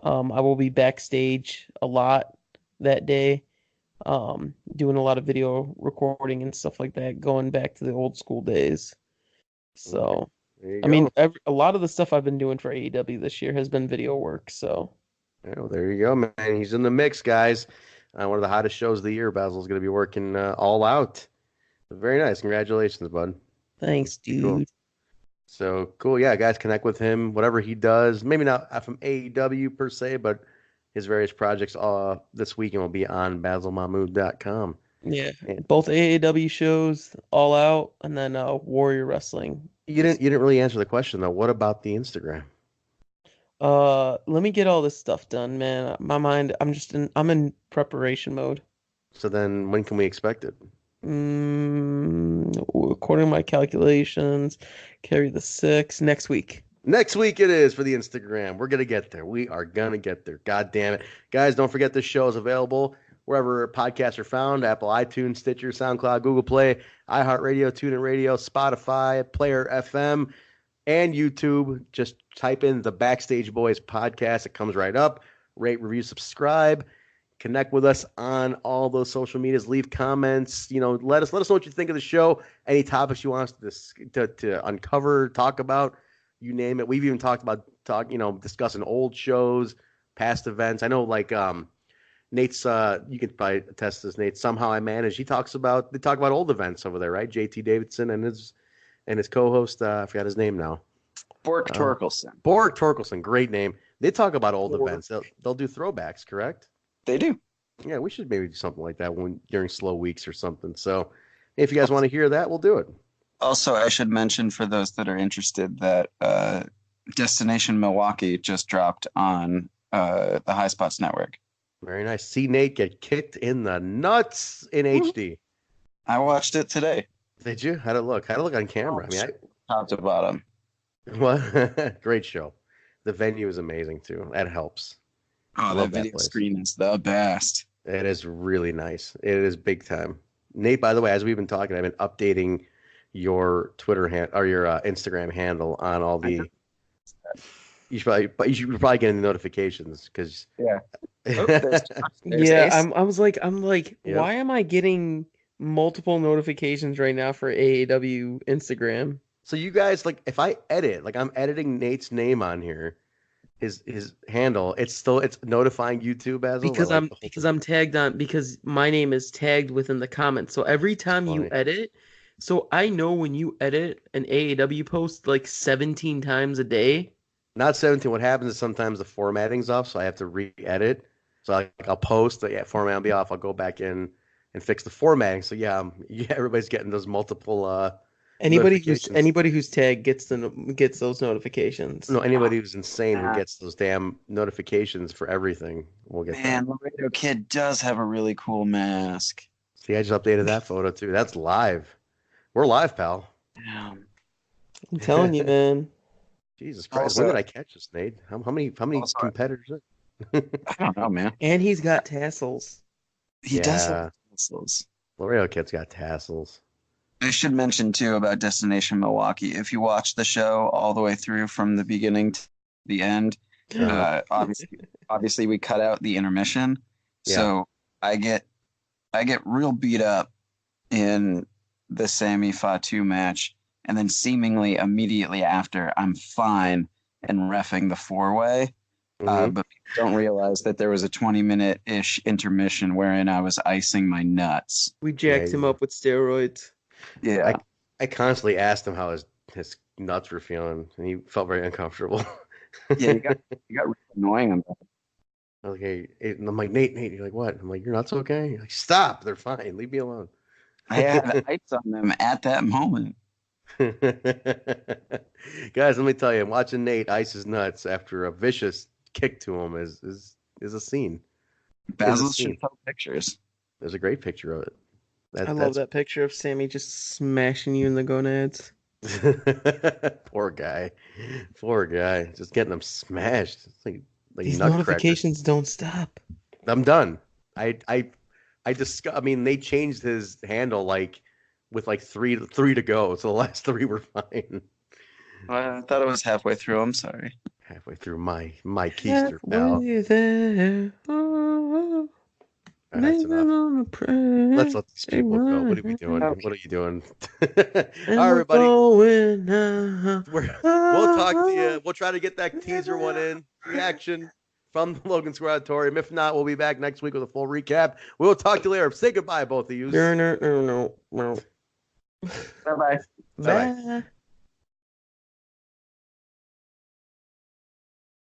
S2: I will be backstage a lot that day, doing a lot of video recording and stuff like that, going back to the old school days. So, I mean, a lot of the stuff I've been doing for AEW this year has been video work. So,
S1: oh, there you go, man. He's in the mix, guys. One of the hottest shows of the year. Basil's going to be working all out. Very nice. Congratulations, bud.
S2: Thanks, dude.
S1: Cool. So cool. Yeah, guys, connect with him. Whatever he does, maybe not from AEW per se, but his various projects this weekend will be on basilmahmud.com.
S2: Yeah,
S1: And
S2: both AAW shows, All Out, and then Warrior Wrestling.
S1: you didn't really answer the question though. What about the Instagram?
S2: Let me get all this stuff done, man. My mind, I'm in preparation mode.
S1: So then when can we expect it?
S2: According to my calculations, carry the 6 next week.
S1: Next week it is for the Instagram. We're gonna get there. We are gonna get there. God damn it. Guys, don't forget this show is available wherever podcasts are found: Apple, iTunes, Stitcher, SoundCloud, Google Play, iHeartRadio, TuneIn Radio, Spotify, Player FM, and YouTube. Just type in the Backstage Boys podcast. It comes right up. Rate, review, subscribe. Connect with us on all those social medias. Leave comments. Let us know what you think of the show. Any topics you want us to uncover, talk about. You name it. We've even talked about discussing old shows, past events. I know, like Nate's. You can probably attest to this, Nate. Somehow I managed. They talk about old events over there, right? JT Davidson and his co-host. I forgot his name now.
S3: Bork Torkelson.
S1: Bork Torkelson, great name. They talk about old events. They'll do throwbacks, correct?
S3: They do.
S1: Yeah, we should maybe do something like that during slow weeks or something. So, if you guys want to hear that, we'll do it.
S3: Also, I should mention for those that are interested that Destination Milwaukee just dropped on the High Spots Network.
S1: Very nice. See Nate get kicked in the nuts in HD.
S3: I watched it today.
S1: Did you? How'd it look? How'd it look on camera?
S3: Top to bottom.
S1: What? Great show. The venue is amazing too. That helps.
S3: Oh, that video screen is the best.
S1: It is really nice. It is big time. Nate, by the way, as we've been talking, I've been updating your Twitter or your Instagram handle on all the. You should probably get the notifications because.
S3: Yeah.
S2: Yeah, I was like,
S1: Yep.
S2: Why am I getting multiple notifications right now for AAW Instagram?
S1: So you guys, like, if I edit, like I'm editing Nate's name on here, his handle, it's notifying YouTube as
S2: because I'm tagged on because my name is tagged within the comments. So every time you edit, so I know when you edit an AAW post like 17 times a day.
S1: Not 17. What happens is sometimes the formatting's off, so I have to re-edit. So I'll post, format will be off. I'll go back in and fix the formatting. So yeah, everybody's getting those multiple.
S2: Anybody who's tagged gets those notifications.
S1: No, anybody who's insane who gets those damn notifications for everything will get.
S3: Man, Laredo Kid does have a really cool mask.
S1: See, I just updated that photo too. That's live. We're live, pal.
S3: Damn.
S2: I'm telling you, man.
S1: Jesus Christ! When did I catch this, Nate? How many competitors?
S3: I don't know, man.
S2: And he's got tassels.
S3: He does have tassels.
S1: Laredo Kid's got tassels.
S3: I should mention too about Destination Milwaukee. If you watch the show all the way through from the beginning to the end, obviously we cut out the intermission.
S1: Yeah.
S3: So I get real beat up in the Sammy Fatu match, and then seemingly immediately after, I'm fine and reffing the 4-way. But people don't realize that there was a 20-minute-ish intermission wherein I was icing my nuts.
S2: We jacked him up with steroids.
S3: Yeah.
S1: I constantly asked him how his nuts were feeling, and he felt very uncomfortable.
S3: Yeah, you got really annoying him.
S1: Okay, and I'm like, Nate, you're like, what? I'm like, your nuts okay? You're like, stop, they're fine, leave me alone.
S3: I had ice on them at that moment.
S1: Guys, let me tell you, watching Nate ice his nuts after a vicious kick to him is a scene.
S3: Basil should post pictures.
S1: There's a great picture of it.
S2: I love that picture of Sammy just smashing you in the gonads.
S1: Poor guy, just getting them smashed. It's like
S2: these notifications don't stop.
S1: I'm done. I mean, they changed his handle with three to go, so the last 3 were fine.
S3: I thought it was halfway through. I'm sorry.
S1: Halfway through my keister, pal.
S2: There.
S1: That's enough. Let's let these people go. What are we doing? What are you doing? All right, everybody. We'll talk to you. We'll try to get that teaser one in. Reaction from the Logan Square Auditorium. If not, we'll be back next week with a full recap. We'll talk to you later. Say goodbye, both of you.
S2: No.
S3: Bye-bye.
S2: Bye.